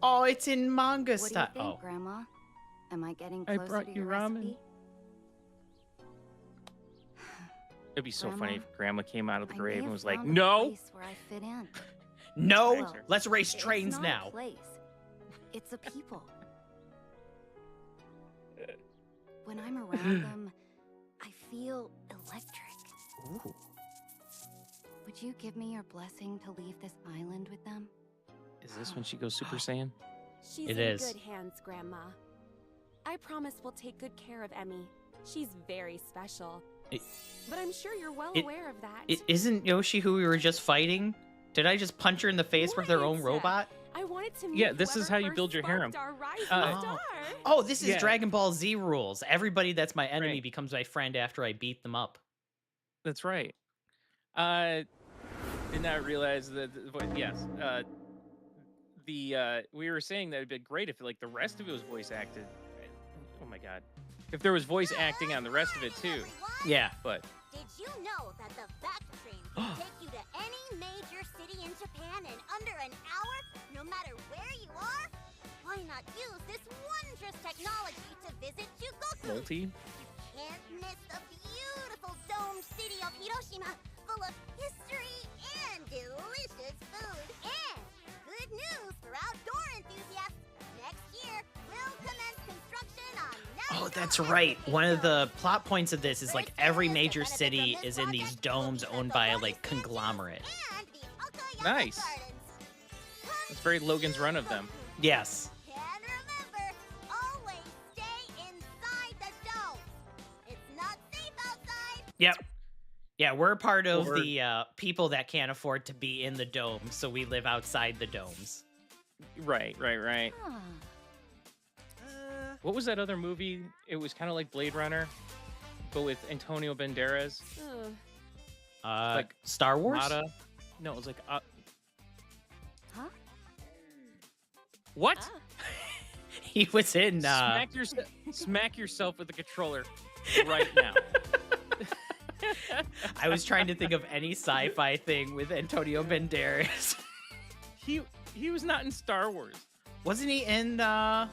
Oh, it's in manga What do you style. think, Oh, Grandma? Am I getting I closer brought to you your ramen. recipe? It'd be so Grandma, funny if Grandma came out of the I grave may and have was like, found a no. place where I fit in. no. Well, Let's race It's trains not now. A place. It's a people. When I'm around them, I feel electric. Ooh. Would you give me your blessing to leave this island with them? Is this when she goes Super Saiyan? She's It in is. good hands, Grandma. I promise we'll take good care of Emmy. She's very special. It- but I'm sure you're well it- aware of that. Isn't Yoshi who we were just fighting? Did I just punch her in the face with her own Right. robot? I wanted to meet Yeah, this is whoever how you first build your harem. sparked our rising Uh, star. Oh, this is Yeah. Dragon Ball Z rules. Everybody that's my enemy Right. becomes my friend after I beat them up. That's right. Did not realize that. Yes. We were saying that it'd be great if like the rest of it was voice acted. Oh my god. If there was voice acting on the rest of it too. Yeah. But Did you know that the back train can take you to any major city in Japan in under an hour, no matter where you are? Why not use this wondrous technology to visit Chugoku? multi. You can't miss the beautiful domed city of Hiroshima, full of history and delicious food. And good news for outdoor enthusiasts. Next year, we'll commence construction on Oh, National that's right. Activity One of Zone. the plot points of this is like every major city is in these domes owned by a like conglomerate. And the Okayama Nice. Gardens. It's very Logan's Run of them. Yes. And remember, always stay inside the dome. It's not safe outside. Yep. Yeah, we're part of Or- the people that can't afford to be in the domes, so we live outside the domes. Right. Huh. What was that other movie? It was kind of like Blade Runner, but with Antonio Banderas. Ugh. Like Star Wars? Mata. No, it was like. Huh? What? Ah. He was in. Smack yourself with the controller right now. I was trying to think of any sci-fi thing with Antonio Banderas. He was not in Star Wars. Wasn't he in? What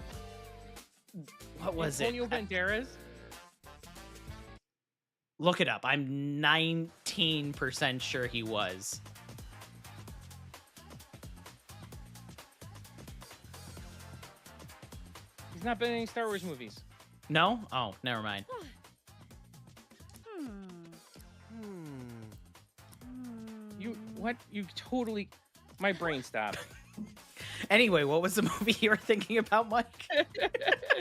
was Antonio it? Banderas? Look it up. I'm 19% sure he was. He's not been in any Star Wars movies. No? Oh, never mind. You what? You totally. My brain stopped. Anyway, what was the movie you were thinking about, Mike? I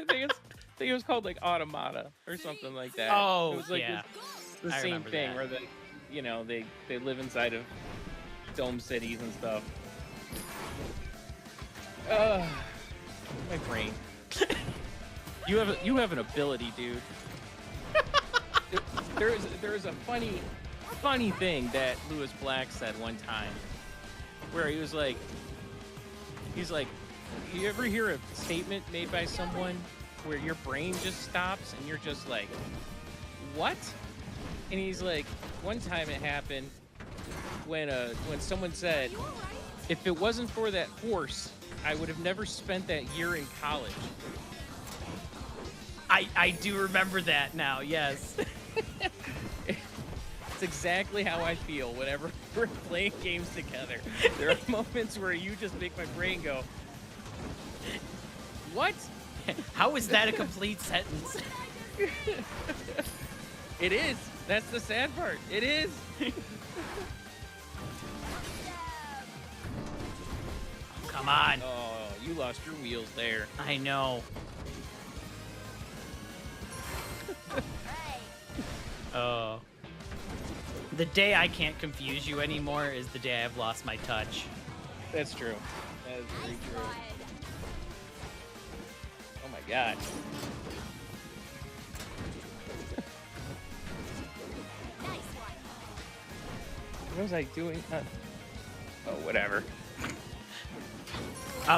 think it was called like Automata or something like that. Oh, it was like yeah. the I same remember thing that. where they live inside of dome cities and stuff. My brain. You have an ability, dude. there is a funny thing that Lewis Black said one time, where he's like, you ever hear a statement made by someone where your brain just stops and you're just like, what? And he's like, one time it happened when someone said, if it wasn't for that horse, I would have never spent that year in college. I do remember that now, yes. It's exactly how I feel whenever we're playing games together. There are moments where you just make my brain go, what? How is that a complete sentence? It is. That's the sad part. It is. Come on. Oh, you lost your wheels there. I know. Oh. The day I can't confuse you anymore is the day I've lost my touch. That's true. That is very true. Oh my god. What was I doing? Oh, whatever.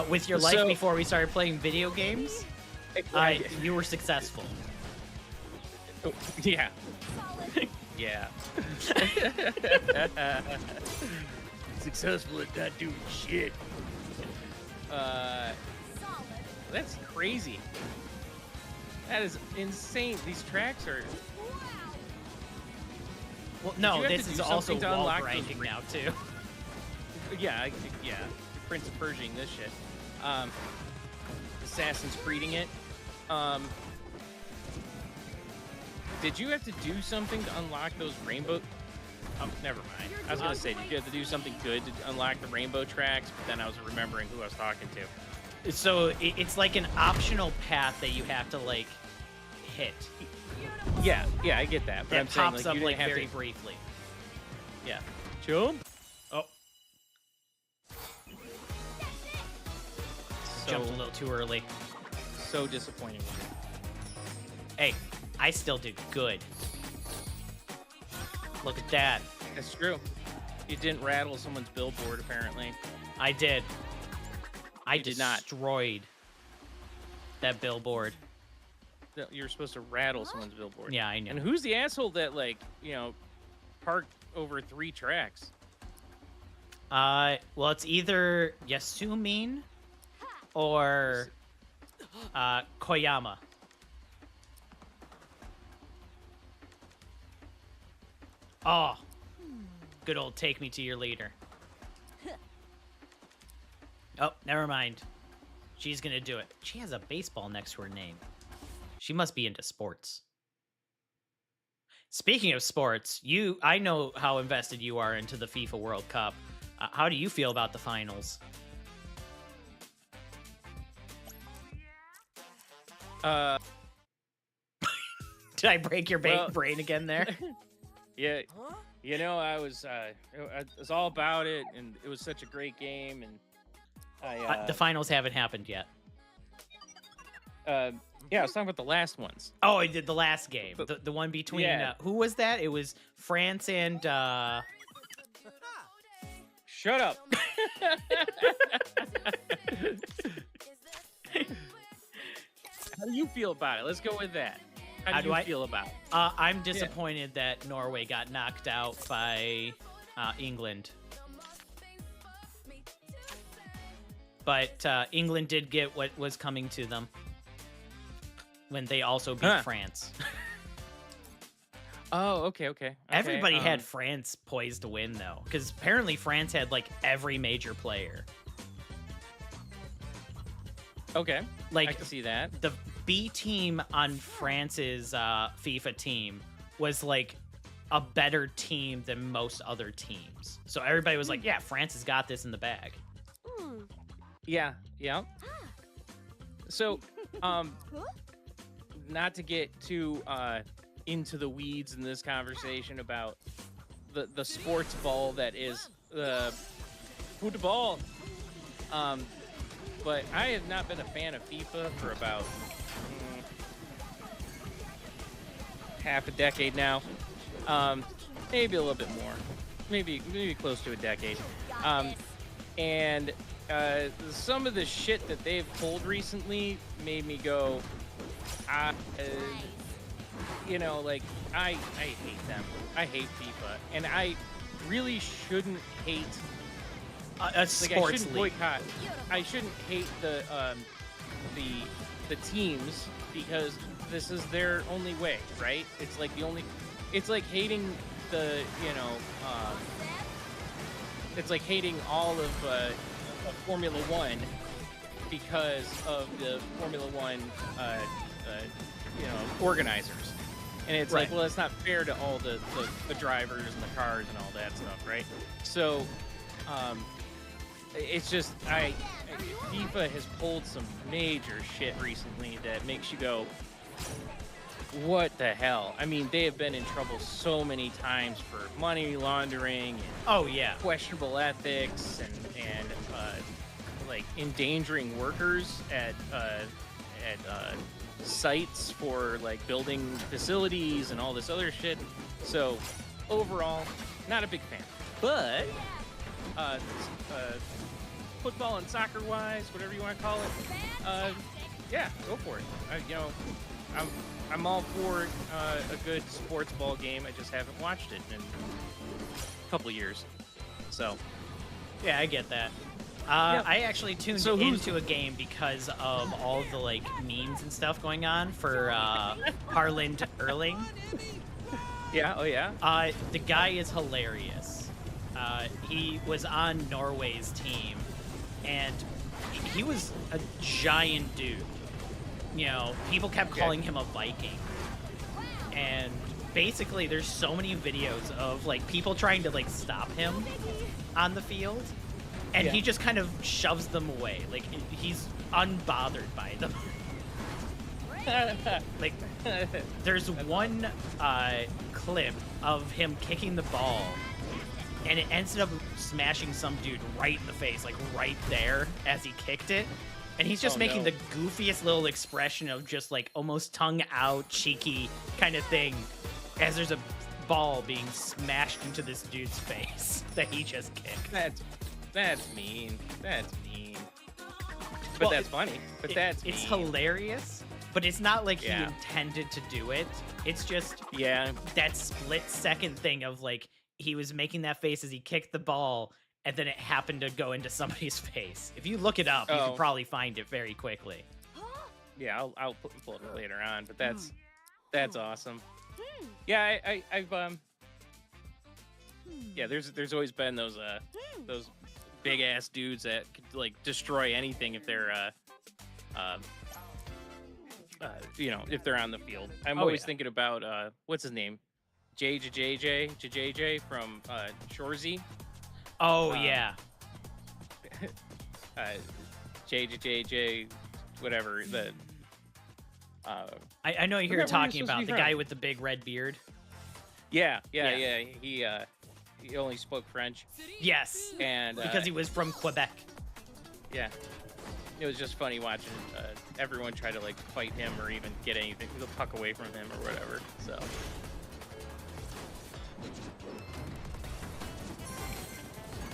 With your life So- before we started playing video games, you were successful. Oh, yeah. Yeah. Successful at not doing shit. That's crazy. That is insane. These tracks are. Well, no, you have this to is do also something to wall unlock those grinding now too. Yeah, yeah. Prince of Persiaing this shit. Assassin's Creeding it. Did you have to do something to unlock those rainbow? Never mind. I was gonna say, did you have to do something good to unlock the rainbow tracks? But then I was remembering who I was talking to. So it's like an optional path that you have to like hit. Yeah, I get that. But That I'm saying, pops like, up you like didn't have very to briefly. Yeah. Jump. Oh, jumped a little too early. So disappointing. Hey, I still did good. Look at that. That's true. You didn't rattle someone's billboard, apparently. I did. I You did not. destroyed that billboard. You're supposed to rattle someone's billboard. Yeah, I know. And who's the asshole that, like, parked over 3 tracks? Well, it's either Yasumin or Koyama. Oh, good old take me to your leader. Oh, never mind. She's gonna do it. She has a baseball next to her name. She must be into sports. Speaking of sports, I know how invested you are into the FIFA World Cup. How do you feel about the finals? Did I break your brain again there? Yeah, I was all about it, and it was such a great game, and The finals haven't happened yet. I was talking about the last ones. Oh, I did the last game. The one between... Yeah. who was that? It was France and... Shut up. How do you feel about it? Let's go with that. How do you feel about it? I'm disappointed that Norway got knocked out by England. But England did get what was coming to them when they also beat France. Oh, okay. Everybody had France poised to win, though, because apparently France had, like, every major player. Okay, like, I can see that. The B team on France's FIFA team was, like, a better team than most other teams. So everybody was like, yeah, France has got this in the bag. Yeah. So, not to get too into the weeds in this conversation about the sports ball that is football, but I have not been a fan of FIFA for about half a decade now, maybe a little bit more, maybe close to a decade. And some of the shit that they've pulled recently made me go, you know, like I hate them. I hate FIFA, and I really shouldn't hate a sports I shouldn't league. boycott. I shouldn't hate the teams because this is their only way, right? It's like the only. It's like hating the it's like hating all of Formula One because of the Formula One organizers. And it's Right. like, well, it's not fair to all the drivers and the cars and all that stuff, right? So, it's just, FIFA has pulled some major shit recently that makes you go, what the hell? I mean, they have been in trouble so many times for money laundering and Oh yeah. questionable ethics and like endangering workers at sites for like building facilities and all this other shit. So overall, not a big fan. But football and soccer wise, whatever you want to call it, yeah, go for it. I'm all for a good sports ball game. I just haven't watched it in a couple years. So Yeah, I get that. Yeah. I actually tuned So who's- into a game because of all the like memes and stuff going on for Harland Erling. yeah, oh yeah. The guy is hilarious. He was on Norway's team, and he was a giant dude. You know, people kept calling him a Viking. And basically, there's so many videos of like people trying to like stop him on the field, and Yeah. he just kind of shoves them away. Like he's unbothered by them. Like, there's one clip of him kicking the ball, and it ended up smashing some dude right in the face, like right there as he kicked it. And he's just Oh, making no. the goofiest little expression of just like almost tongue out, cheeky kind of thing as there's a ball being smashed into this dude's face that he just kicked. That's mean. That's mean. But Well, that's funny. But that's it's mean. hilarious, but it's not like he Yeah. intended to do it. It's just Yeah. that split second thing of like he was making that face as he kicked the ball, and then it happened to go into somebody's face. If you look it up, you Oh. can probably find it very quickly. Yeah, I'll pull it later on. But that's awesome. Yeah, I've yeah. There's always been those big ass dudes that could like destroy anything if they're if they're on the field. I'm Oh, always yeah. thinking about what's his name, JJ from Shorzy. Oh Um, yeah. JJ, whatever the. I know who Forgot you're where talking you're supposed to about, be the from. guy with the big red beard. Yeah. Yeah. He only spoke French, Yes, and because he was from Quebec. yeah, it was just funny watching everyone try to like fight him or even get anything, the puck away from him or whatever. So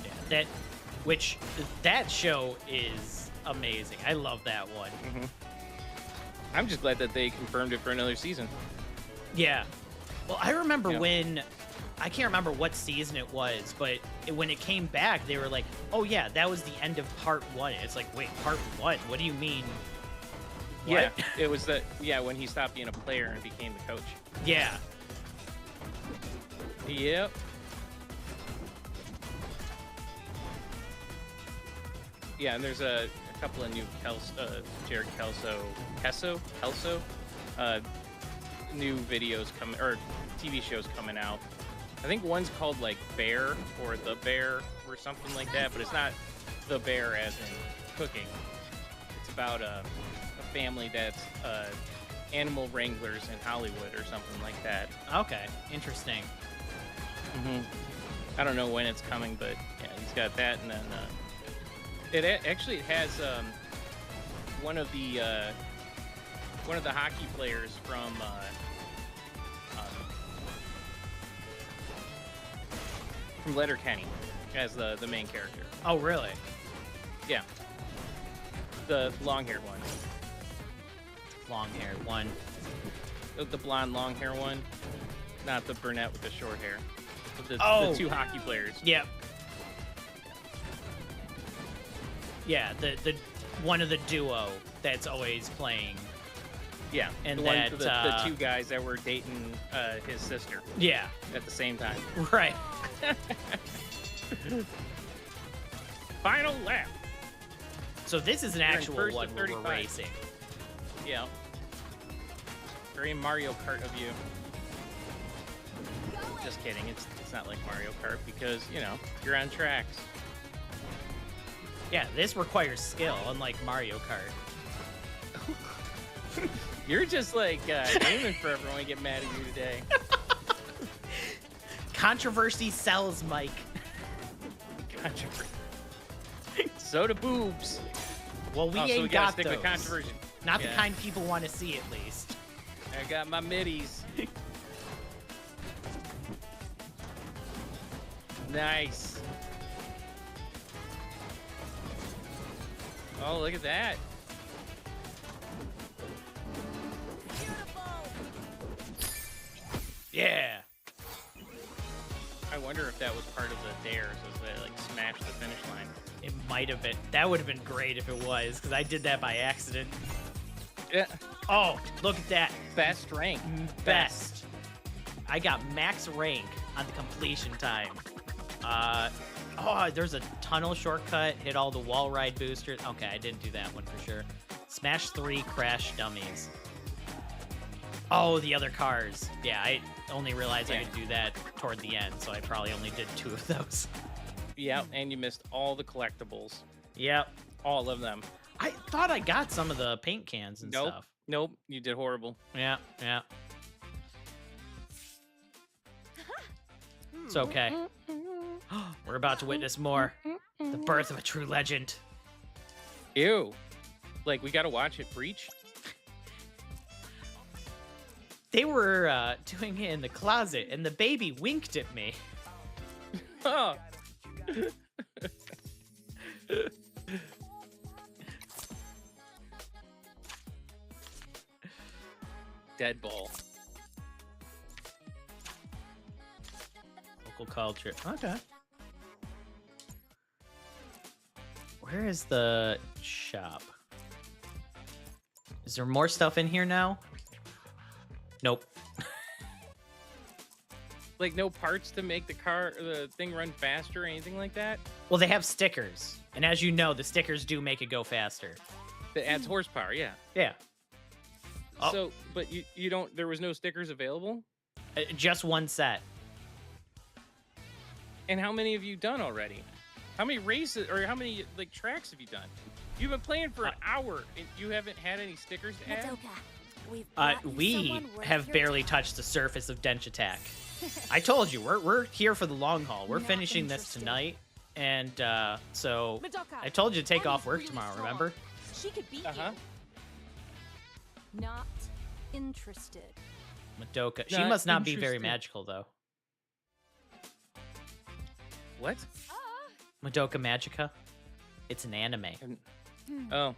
Yeah, that show is amazing. I love that one. I'm just glad that they confirmed it for another season. Yeah. Well, I remember Yeah. when, I can't remember what season it was, but when it came back, they were like, "Oh yeah, that was the end of part 1." It's like, wait, part 1? What do you mean? Yeah, What? it was when he stopped being a player and became the coach. Yeah. Yep. Yeah, and there's a couple of new Jared Kelso, new videos coming, or TV shows coming out. I think one's called like Bear or The Bear or something like that, but it's not The Bear as in cooking. It's about a family that's animal wranglers in Hollywood or something like that. Okay. Interesting. I don't know when it's coming, but yeah, he's got that, and then it has one of the hockey players from Letterkenny as the main character. Oh, really? Yeah. The long-haired one. Long-haired one. The blonde long-hair one. Not the brunette with the short hair. The two hockey players. Yep. Yeah, the one of the duo that's always playing. Yeah, and the that the two guys that were dating his sister. Yeah, at the same time. Right. Final lap. So this is an actual first one of where we're 35. racing. Yeah. Very Mario Kart of you. Just kidding. It's not like Mario Kart because, you know, you're on tracks. Yeah, this requires skill, unlike Mario Kart. You're just like aiming for everyone to get mad at you today. Controversy sells, Mike. Controversy. So do boobs. Well, we so ain't we got stick those. with controversy. Not the kind people want to see, at least. I got my middies. Nice. Oh, look at that. Yeah. I wonder if that was part of the dares, as they like smashed the finish line. It might have been. That would have been great if it was, because I did that by accident. Yeah. Oh, look at that. Best rank. Best. I got max rank on the completion time. Oh, there's a tunnel shortcut. Hit all the wall ride boosters. Okay, I didn't do that one for sure. Smash 3 crash dummies. Oh, the other cars. Yeah, I only realized I could do that toward the end, so I probably only did 2 of those. Yep, and you missed all the collectibles. Yep. All of them. I thought I got some of the paint cans and stuff. Nope, you did horrible. Yeah. It's okay. We're about to witness more. The birth of a true legend. Ew. Like, we gotta watch it breach? They were doing it in the closet, and the baby winked at me. Oh. Dead ball. Local culture. Okay. Where is the shop? Is there more stuff in here now? Nope. Like, no parts to make the thing run faster or anything like that? Well, they have stickers. And as you know, the stickers do make it go faster. That adds horsepower, yeah. Yeah. Oh. So, but you don't, there was no stickers available? Just one set. And how many have you done already? How many races, or how many, like, tracks have you done? You've been playing for an hour, and you haven't had any stickers to add? We have barely touched the surface of Denshattack. I told you, we're here for the long haul. We're finishing this tonight, and so I told you to take off work tomorrow, remember? She could beat you. Not interested. Madoka. She Not must not be very interested. magical, though. What? Madoka Magica. It's an anime. Oh,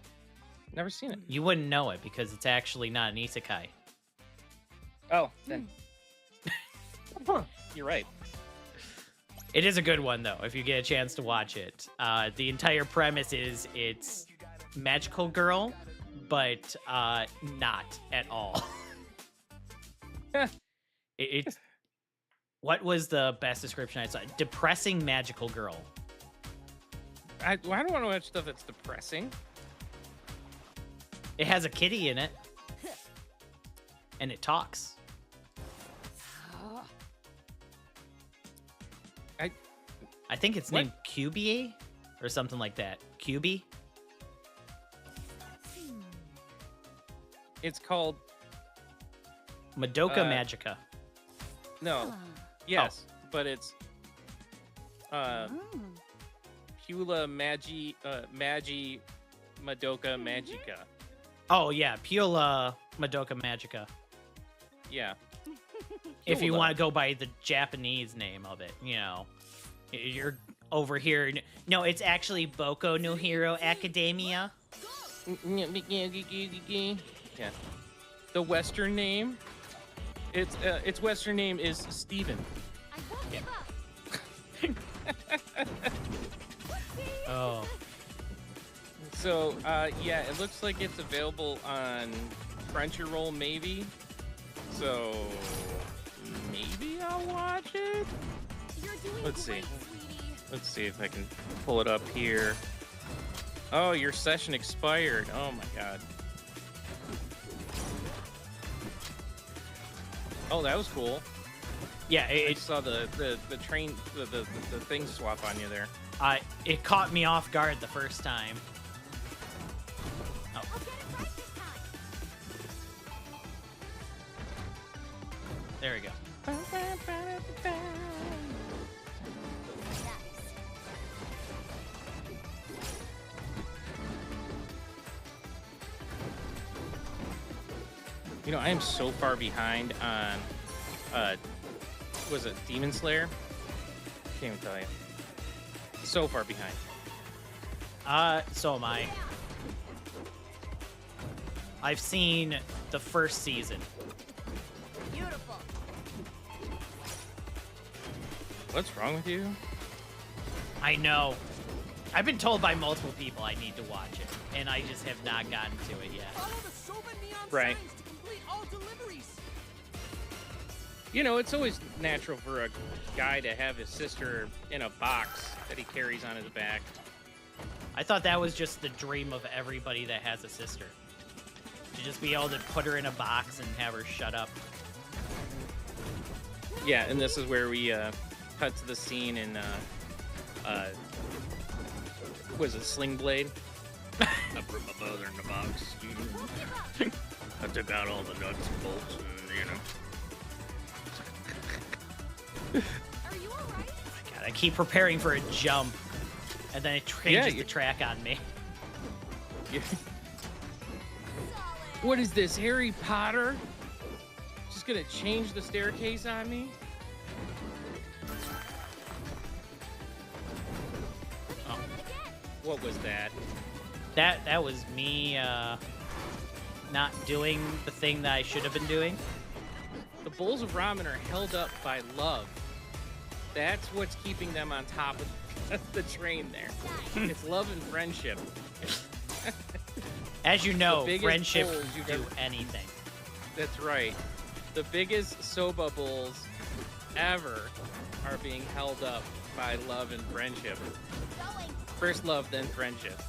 never seen it. You wouldn't know it because it's actually not an isekai. Oh, then. You're right. It is a good one, though, if you get a chance to watch it. The entire premise is it's magical girl, but not at all. It's what was the best description I saw? Depressing magical girl. I don't want to watch stuff that's depressing. It has a kitty in it, and it talks. I think it's named QBA or something like that. QB. It's called Madoka Magica. No. Yes, but it's Pula Magi Madoka Magica. Oh yeah, Pula Madoka Magica. Yeah. If you Pula. want to go by the Japanese name of it, you know, you're over here. No, it's actually Boku no Hero Academia. Yeah. The Western name. Its Western name is Steven. I won't give up. Oh. So, yeah, it looks like it's available on Crunchyroll, maybe. So, maybe I'll watch it. You're doing Let's see. great, sweetie. Let's see if I can pull it up here. Oh, your session expired. Oh my god. Oh, that was cool. Yeah, I it saw the train, the thing swap on you there. it caught me off guard the first time. Oh. I'll get it right this time. There we go. Nice. You know, I am so far behind on, was it Demon Slayer? Can't even tell you. So far behind. So am I. I've seen the first season. Beautiful. What's wrong with you? I know. I've been told by multiple people I need to watch it, and I just have not gotten to it yet. Follow the Soba neon Right. signs to complete all deliveries. You know, it's always natural for a guy to have his sister in a box that he carries on his back. I thought that was just the dream of everybody that has a sister. To just be able to put her in a box and have her shut up. Yeah, and this is where we cut to the scene in was it Sling Blade? I put my mother in the box. I took out all the nuts and bolts, and Are you alright? God, I keep preparing for a jump, and then it changes the track on me. What is this, Harry Potter? Just gonna change the staircase on me? Oh. What was that? That was me not doing the thing that I should have been doing. The bowls of ramen are held up by love. That's what's keeping them on top of the train there. It's love and friendship. As you know, biggest friendship bowls can you've do ever- anything. That's right. The biggest soba bowls ever are being held up by love and friendship. Going. First love, then friendship.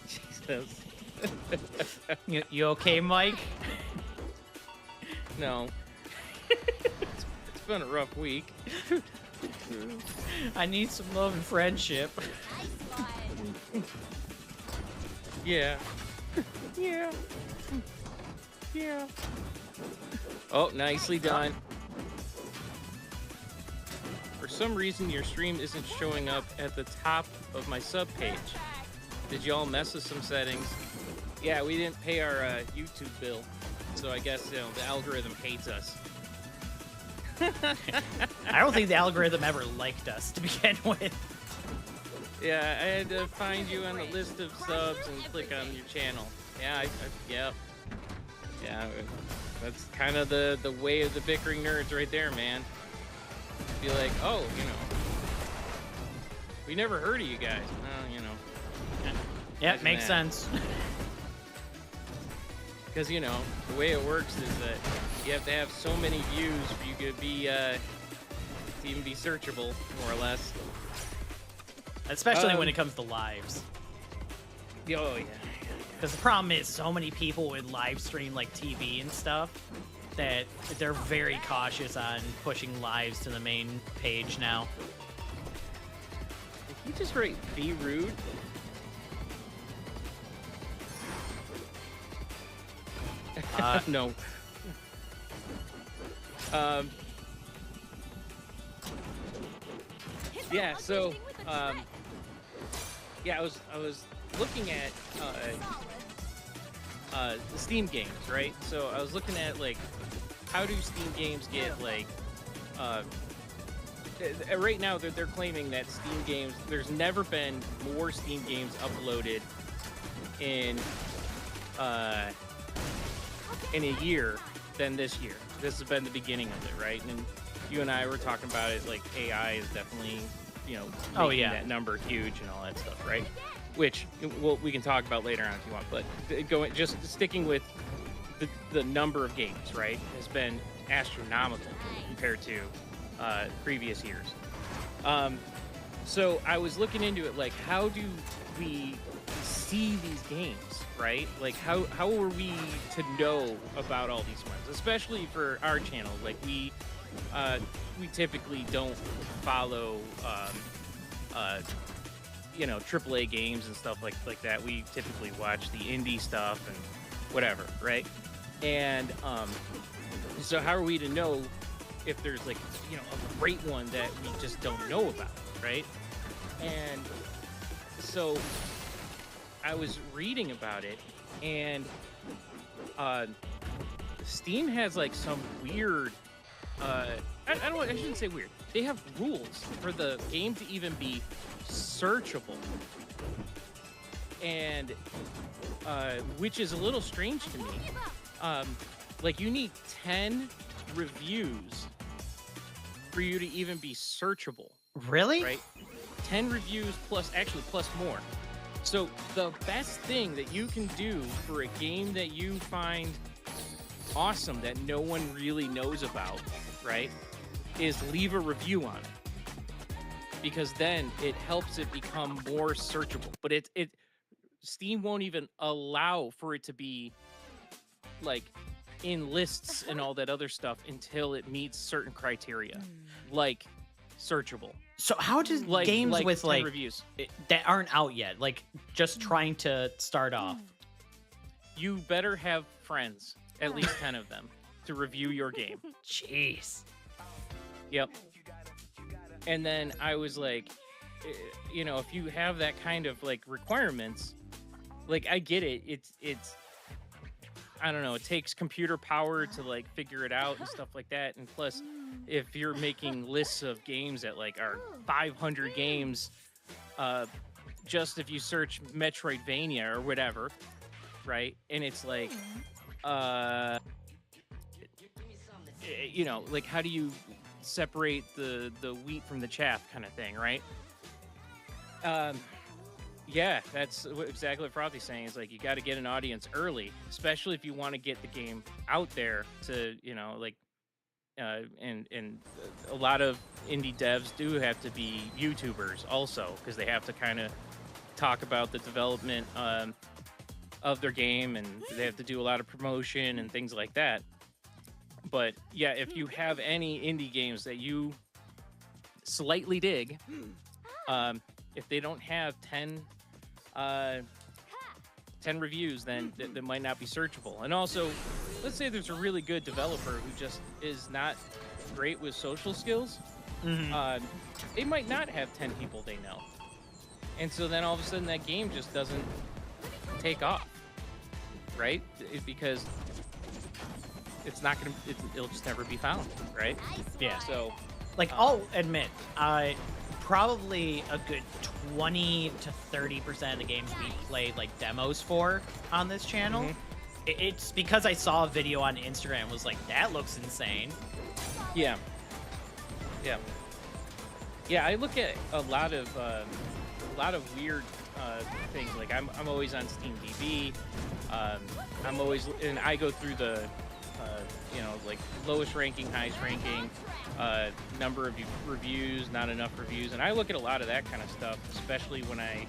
Jesus. You okay, Mike? No. It's been a rough week. I need some love and friendship. Nice one. Yeah. Yeah. Yeah. Oh, nicely done. For some reason, your stream isn't showing up at the top of my sub page. Did y'all mess with some settings? Yeah, we didn't pay our YouTube bill, so I guess the algorithm hates us. I don't think the algorithm ever liked us to begin with. Yeah, I had to find you on the list of subs and click on your channel. Yeah, yep. Yeah, that's kind of the way of the Bickering Nerds right there, man. Be like, oh, you know, we never heard of you guys. Well, you know. Yeah, Imagine makes that. sense. Because, you know, the way it works is that you have to have so many views for you to be, to even be searchable, more or less. Especially when it comes to lives. Oh, yeah. Because the problem is so many people would live stream like TV and stuff that they're very cautious on pushing lives to the main page now. Did you just write be rude? No. Yeah, so yeah, I was looking at the Steam games, right? So I was looking at like how do Steam games get like right now they're claiming that Steam games. There's never been more Steam games uploaded in a year than this year. This has been the beginning of it, right? And you and I were talking about it. Like AI is definitely, making that number huge and all that stuff, right? Which we can talk about later on if you want. But just sticking with the number of games, right, has been astronomical compared to previous years. So I was looking into it, like, how do we see these games, right? Like, how are we to know about all these ones, especially for our channel? Like, we typically don't follow AAA games and stuff like that. We typically watch the indie stuff and whatever, right? And so how are we to know if there's, like, a great one that we just don't know about, right? And so I was reading about it, and Steam has, like, some weird I shouldn't say weird. They have rules for the game to even be searchable, and which is a little strange to me. Like, you need 10 reviews for you to even be searchable. Really? Right? 10 reviews plus more. So the best thing that you can do for a game that you find awesome that no one really knows about, right, is leave a review on it, because then it helps it become more searchable. But Steam won't even allow for it to be, like, in lists and all that other stuff until it meets certain criteria, like searchable. So how does games with, like, reviews that aren't out yet, like, just trying to start off? You better have friends, at least 10 of them, to review your game. Jeez. Yep. And then I was like, if you have that kind of, like, requirements, like, I get it. It's I don't know, it takes computer power to, like, figure it out and stuff like that. And plus, if you're making lists of games that, like, are 500 games, just if you search Metroidvania or whatever, right? And it's like, like, how do you separate the wheat from the chaff kind of thing, right? Yeah, that's exactly what Frothy's saying. Is, like, you got to get an audience early, especially if you want to get the game out there to, and a lot of indie devs do have to be YouTubers also, because they have to kind of talk about the development of their game, and they have to do a lot of promotion and things like that. But yeah, if you have any indie games that you slightly dig, if they don't have 10 reviews, then that might not be searchable. And also, let's say there's a really good developer who just is not great with social skills. They might not have 10 people they know. And so then all of a sudden that game just doesn't take off, right? Because it'll just never be found, right? Yeah. So, like, I'll admit, probably a good 20 to 30% of the games we played, like, demos for on this channel. It's because I saw a video on Instagram, was like, that looks insane. Yeah. I look at a lot of weird things. Like, I'm always on SteamDB. I'm always, and I go through the like, lowest ranking, highest ranking, number of reviews, not enough reviews, and I look at a lot of that kind of stuff, especially when I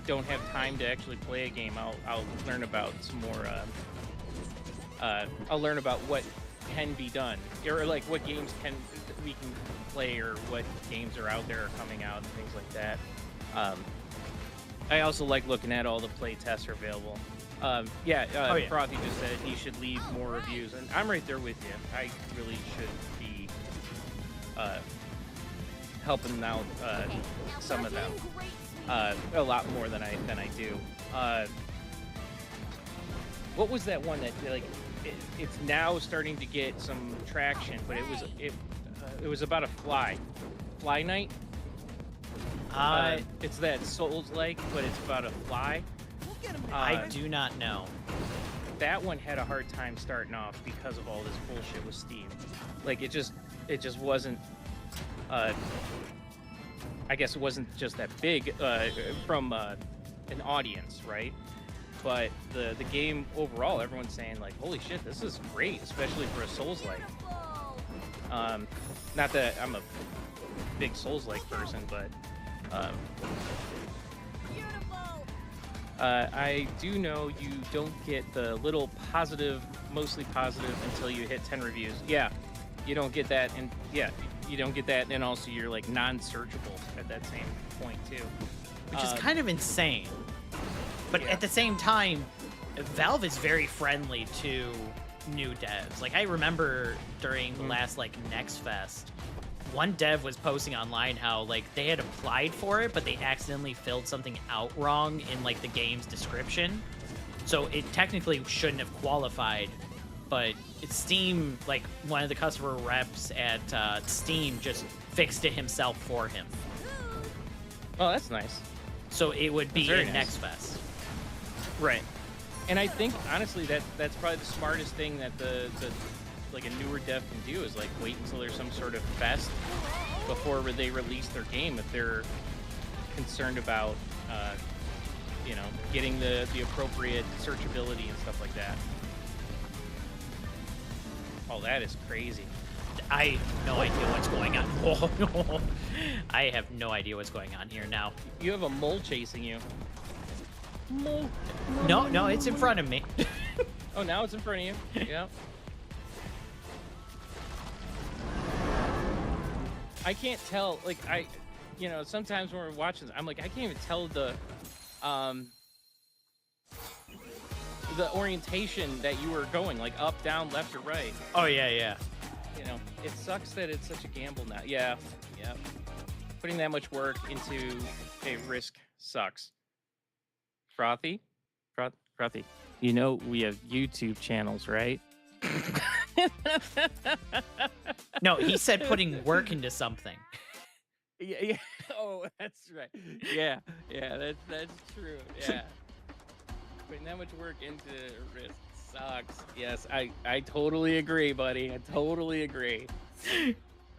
don't have time to actually play a game. I'll learn about some more. I'll learn about what can be done, or, like, what games we can play, or what games are out there or coming out and things like that. I also like looking at all the play tests are available. Frothy just said he should leave more reviews, and I'm right there with you. I really should be helping out some of them a lot more than I do. What was that one that, like, it's now starting to get some traction, but it was about a fly night. It's that Souls-like, but it's about a fly. We'll get him. I do not know. That one had a hard time starting off because of all this bullshit with Steam. Like it just wasn't. I guess it wasn't just that big from an audience, right? But the game overall, everyone's saying like, "Holy shit, this is great," especially for a Souls-like. Not that I'm a big Souls-like person, but I do know you don't get the little positive, mostly positive, until you hit 10 reviews. Yeah, you don't get that, and you don't get that, and also you're like non-searchable at that same point too, Which is kind of insane. But Yeah. at the same time, Valve is very friendly to new devs. Like I remember during the last like Next Fest, one dev was posting online how like they had applied for it, but they accidentally filled something out wrong in like the game's description. So it technically shouldn't have qualified, but it's Steam, like one of the customer reps at Steam just fixed it himself for him. Oh, that's nice. So it would be That's very in nice. Next Fest. Right. And I think honestly that's probably the smartest thing that the like a newer dev can do is like wait until there's some sort of fest before they release their game if they're concerned about getting the appropriate searchability and stuff like that. Oh, that is crazy. I have no idea what's going on. Oh, no. I have no idea what's going on here now. You have a mole chasing you. Mole. No, it's in front of me. Oh, now it's in front of you. Yeah. I can't tell, like, sometimes when we're watching, I'm like, I can't even tell the orientation that you were going, like up, down, left, or right. Oh, yeah. It sucks that it's such a gamble now. Yeah. Putting that much work into a risk sucks. Frothy? Frothy. You know we have YouTube channels, right? No, he said putting work into something. Yeah. Oh, that's right. Yeah, that's true. Yeah. Putting that much work into risk sucks. Yes, I totally agree, buddy. I totally agree.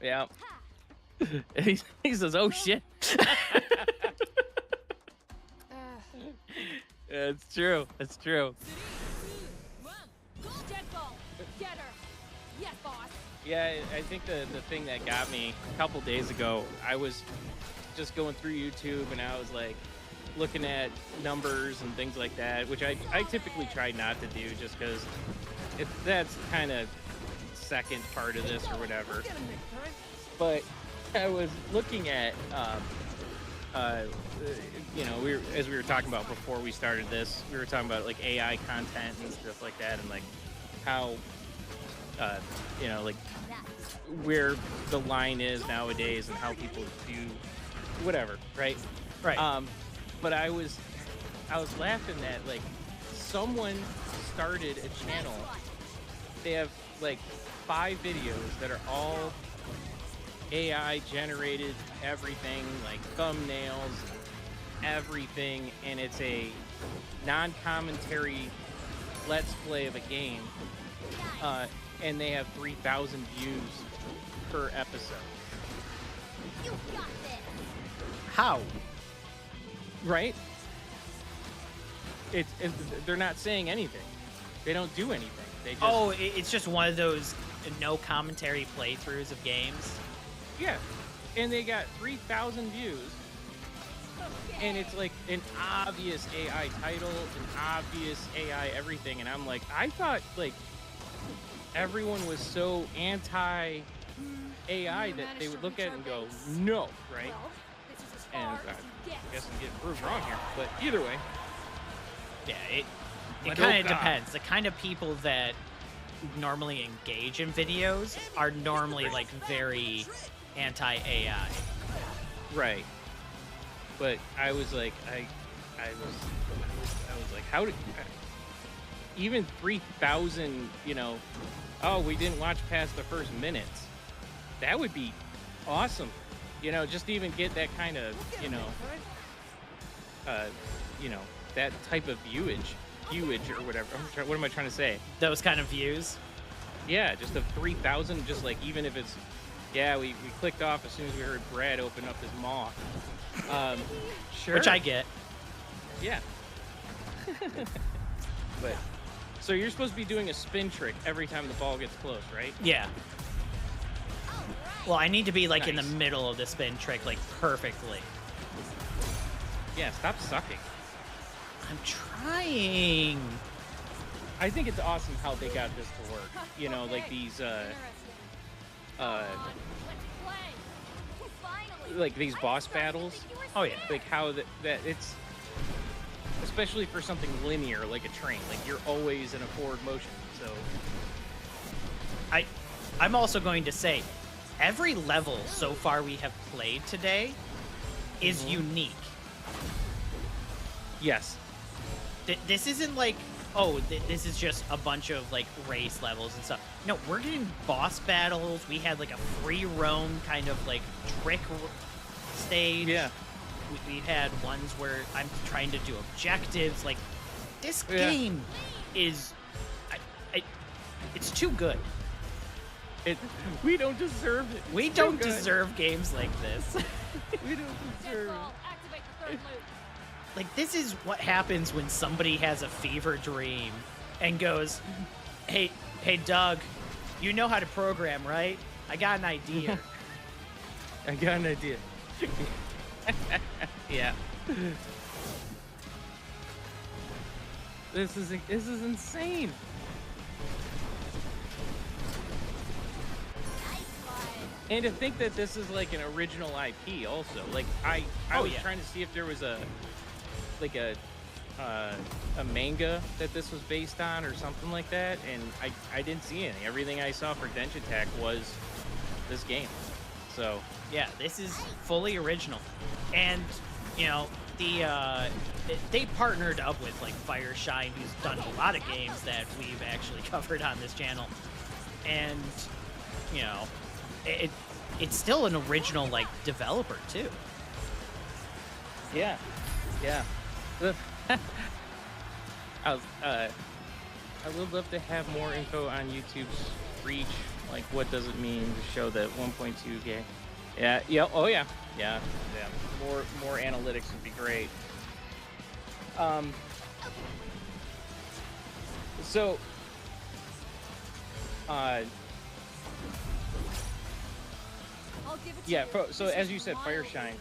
Yeah. He says, "Oh shit." It's true. It's true. Get her. Yes, boss. Yeah, I think the thing that got me a couple days ago, I was just going through YouTube and I was like looking at numbers and things like that, which I typically try not to do just because that's kind of second part of this or whatever. But I was looking at, as we were talking about before we started this, we were talking about like AI content and stuff like that, and like how, like where the line is nowadays and how people do whatever, right? Right. But I was laughing that like someone started a channel. They have like 5 videos that are all AI generated, everything, like thumbnails, everything, and it's a non-commentary let's play of a game, and they have 3,000 views per episode. You got this. How? Right? It's they're not saying anything. They don't do anything. They just, It's just one of those no commentary playthroughs of games. yeah, and they got 3,000 views, and it's like an obvious AI title, an obvious AI everything, and I'm like, I thought like everyone was so anti AI that they would look at it and go, no, right? And I guess I'm getting proved wrong here, but either way, Yeah, it Madoka. kind of depends. The kind of people that normally engage in videos are normally like very anti-AI. right? But I was like, I was like, how did even 3,000? Oh, we didn't watch past the first minutes. that would be awesome. You know, just to even get that kind of, you know, that type of viewage or whatever. What am I trying to say? Those kind of views. Yeah, just of 3,000. Just like even if it's, yeah, we clicked off as soon as we heard Brad open up his maw. Sure. Which I get. Yeah. But so you're supposed to be doing a spin trick every time the ball gets close, right? Yeah. Well, I need to be like in the Nice. middle of the spin trick, like perfectly. Yeah, stop sucking. I'm trying. I think it's awesome how they got this to work. You know, like these like these boss battles. Oh yeah. Like how that it's, especially for something linear like a train, like you're always in a forward motion. So I'm also going to say, every level so far we have played today is unique. yes. This isn't like, oh, this is just a bunch of like race levels and stuff. No, we're getting boss battles. We had like a free roam kind of like trick stage. Yeah. We've had ones where I'm trying to do objectives. Like, this Yeah. game is, it's too good. We don't deserve it. We It's too don't good. deserve games like this. We don't deserve it. Like, this is what happens when somebody has a fever dream and goes, hey, Doug, you know how to program, right? I got an idea. I got an idea. Yeah. This is insane. And to think that this is like an original IP also. Like I Oh, was yeah. trying to see if there was a manga that this was based on or something like that, and I didn't see any. Everything I saw for Denshattack was this game. So Yeah, this is fully original. And, you know, they partnered up with like Fireshine, who's done a lot of games that we've actually covered on this channel. And, you know, it's still an original like developer too. yeah. I would love to have more info on YouTube's reach. Like, what does it mean to show that 1.2K? Yeah. Oh yeah. Yeah. More analytics would be great. So, yeah. So as you said, Fireshine.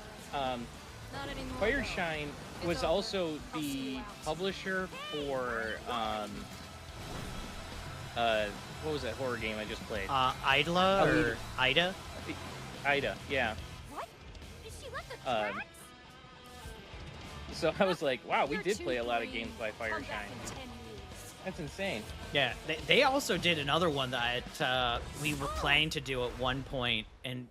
Fireshine was also the publisher for what was that horror game I just played? Idla or Ida? Ida, yeah. What? Did she let the tracks? So I was like, wow, we did play a lot of games by Fireshine. That's insane. Yeah, they also did another one that we were planning to do at one point, and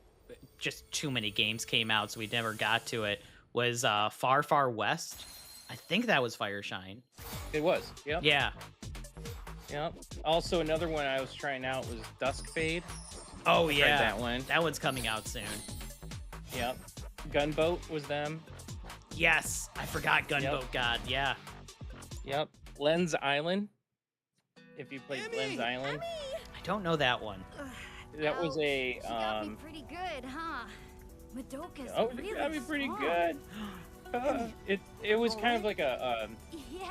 just too many games came out, so we never got to it. Was Far Far West? I think that was Fireshine. It was, yep. Yeah. Yep. Also, another one I was trying out was Dusk Fade. Oh Tried yeah, that one. That one's coming out soon. Yep. Gunboat was them. Yes, I forgot Gunboat God. Yeah. Yep. Lens Island. If you played Lens Island, I don't know that one. that was a She got me pretty good, huh? Madoka's oh, really that'd be pretty strong. good. It was kind of like a Yeah.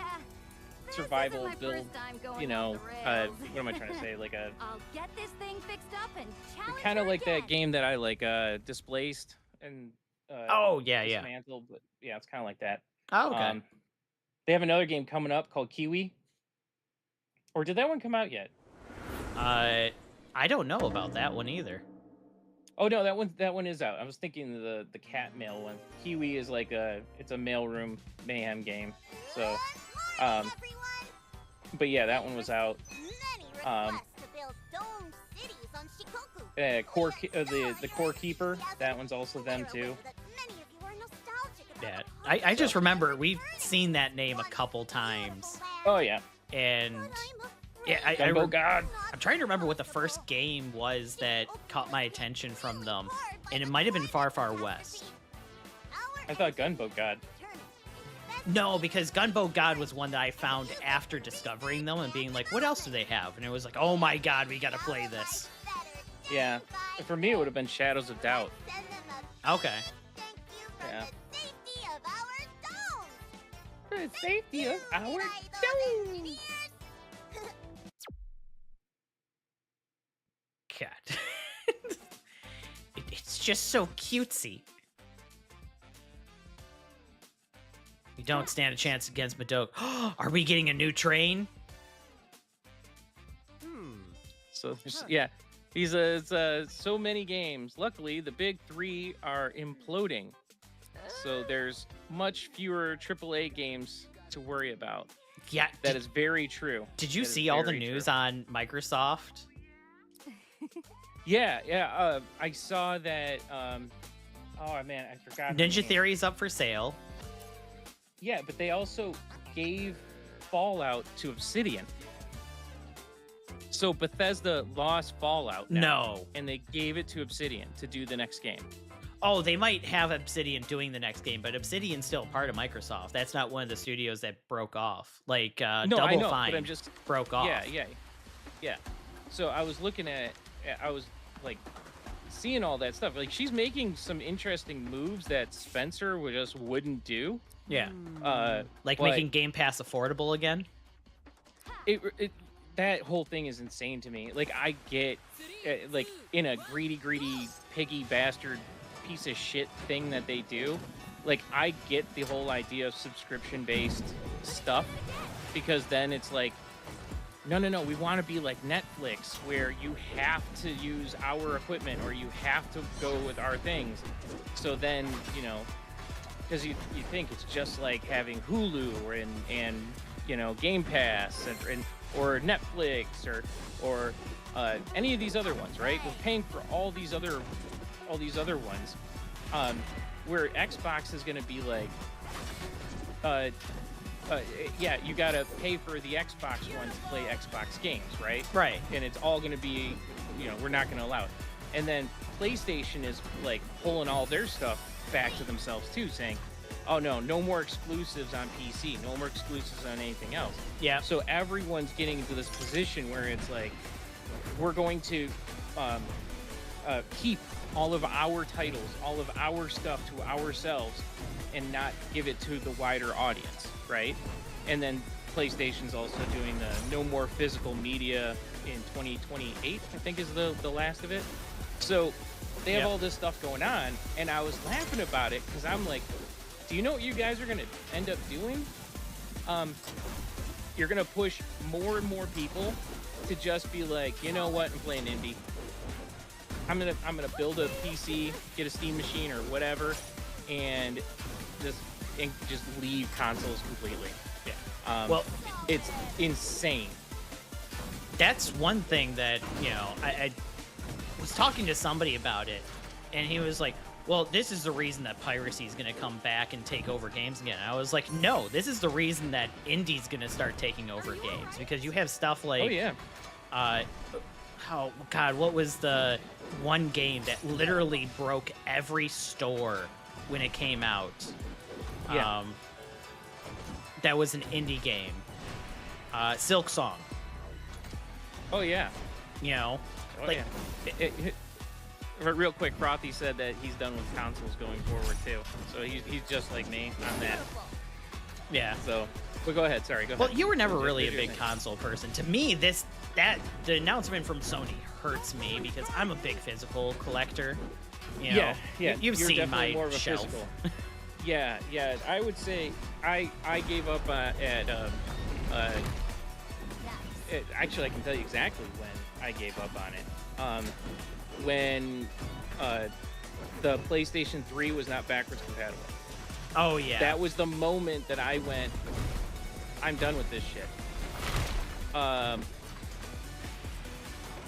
this survival isn't my build. first time going You know, off the rails. what am I trying to say? Like a I'll get this thing fixed up and challenge kind of her like that again. game that I like, Displaced and Oh yeah, yeah. Dismantled, but yeah, it's kind of like that. Oh, okay. They have another game coming up called Kiwi. Or did that one come out yet? I don't know about that one either. Oh no, that one is out. I was thinking the cat mail one. Kiwi is like it's a mailroom mayhem game. So, Everyone! but yeah, that one was out. Many Um, requests to build dome cities on Shikoku. The Core Keeper. That one's also them too. Yeah, I just remember we've seen that name a couple times, Oh yeah. and Yeah, Gunboat God. I'm trying to remember what the first game was that caught my attention from them, and it might have been Far Far West. I thought Gunboat God. No, because Gunboat God was one that I found after discovering them and being like, what else do they have? And it was like, oh my god, we gotta play this. Yeah. For me, it would have been Shadows of Doubt. Okay. Yeah. For the safety of our dome. God. It's just so cutesy. We don't stand a chance against Madoka. Are we getting a new train? So yeah, it's so many games. Luckily, the big three are imploding, so there's much fewer AAA games to worry about. Yeah, that is very true. Did you That is see all the very news true. on Microsoft? Yeah. I saw that. Oh man, I forgot. the Ninja name. Theory's up for sale. Yeah, but they also gave Fallout to Obsidian. So Bethesda lost Fallout now, No. and they gave it to Obsidian to do the next game. Oh, they might have Obsidian doing the next game, but Obsidian's still part of Microsoft. That's not one of the studios that broke off. Like, No, I Double know, Fine but I'm just broke off. Yeah. So I was looking at, I was like seeing all that stuff. Like she's making some interesting moves that Spencer just wouldn't do. Yeah. Like but making Game Pass affordable again. That whole thing is insane to me. Like I get, like in a greedy, piggy bastard piece of shit thing that they do. Like I get the whole idea of subscription-based stuff, because then it's like, no, we want to be like Netflix, where you have to use our equipment or you have to go with our things. So then, because you think it's just like having Hulu and Game Pass or Netflix or any of these other ones, right? We're paying for all these other ones, where Xbox is going to be like, you got to pay for the Xbox One to play Xbox games, right? Right. And it's all going to be, we're not going to allow it. And then PlayStation is like pulling all their stuff back to themselves too, saying, oh no more exclusives on PC, no more exclusives on anything else. Yeah. So everyone's getting into this position where it's like, we're going to keep all of our titles, all of our stuff to ourselves and not give it to the wider audience, right? And then PlayStation's also doing the no more physical media in 2028, I think is the last of it. So they have all this stuff going on, and I was laughing about it because I'm like, do you know what you guys are going to end up doing? You're going to push more and more people to just be like, you know what, I'm playing indie. I'm gonna build a PC, get a Steam machine or whatever, and just leave consoles completely. Yeah. Well, it's insane. That's one thing that, I was talking to somebody about it, and he was like, well, this is the reason that piracy is going to come back and take over games again. I was like, no, this is the reason that indie's going to start taking over games, because you have stuff like, oh yeah, oh god, what was the one game that literally broke every store when it came out? Yeah. That was an indie game. Silk Song. Oh yeah. Oh, like, yeah. Real quick, Frothy said that he's done with consoles going forward too. So he's just like me on that. Yeah. So, but go ahead. Sorry, go ahead. Well, you were never really a big console person. To me, the announcement from Sony hurts me because I'm a big physical collector. Yeah. You've You're seen definitely my more of a shelf. physical. Yeah. I would say I gave up actually, I can tell you exactly when I gave up on it. When the PlayStation 3 was not backwards compatible. Oh yeah. That was the moment that I went, I'm done with this shit.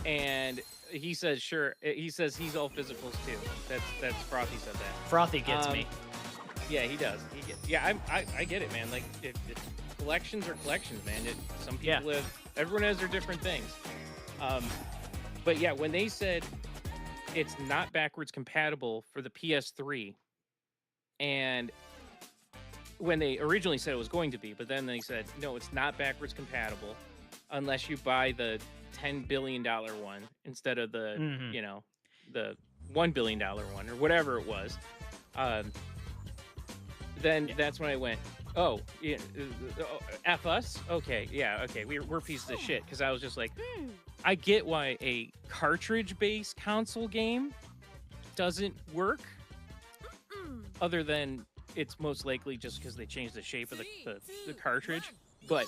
And he says, sure. He says he's all physicals too. That's Frothy said that. Frothy gets me. Yeah, he does. I get it, man. Like, collections are collections, man. Some people everyone has their different things. But yeah, when they said it's not backwards compatible for the PS3, and when they originally said it was going to be, but then they said, no, it's not backwards compatible unless you buy the $10 billion one instead of the, the $1 billion one or whatever it was. Then that's when I went, oh, yeah, F us? Okay, yeah, okay, we're pieces of shit. Because I was just like, I get why a cartridge-based console game doesn't work, other than it's most likely just because they changed the shape of the cartridge. But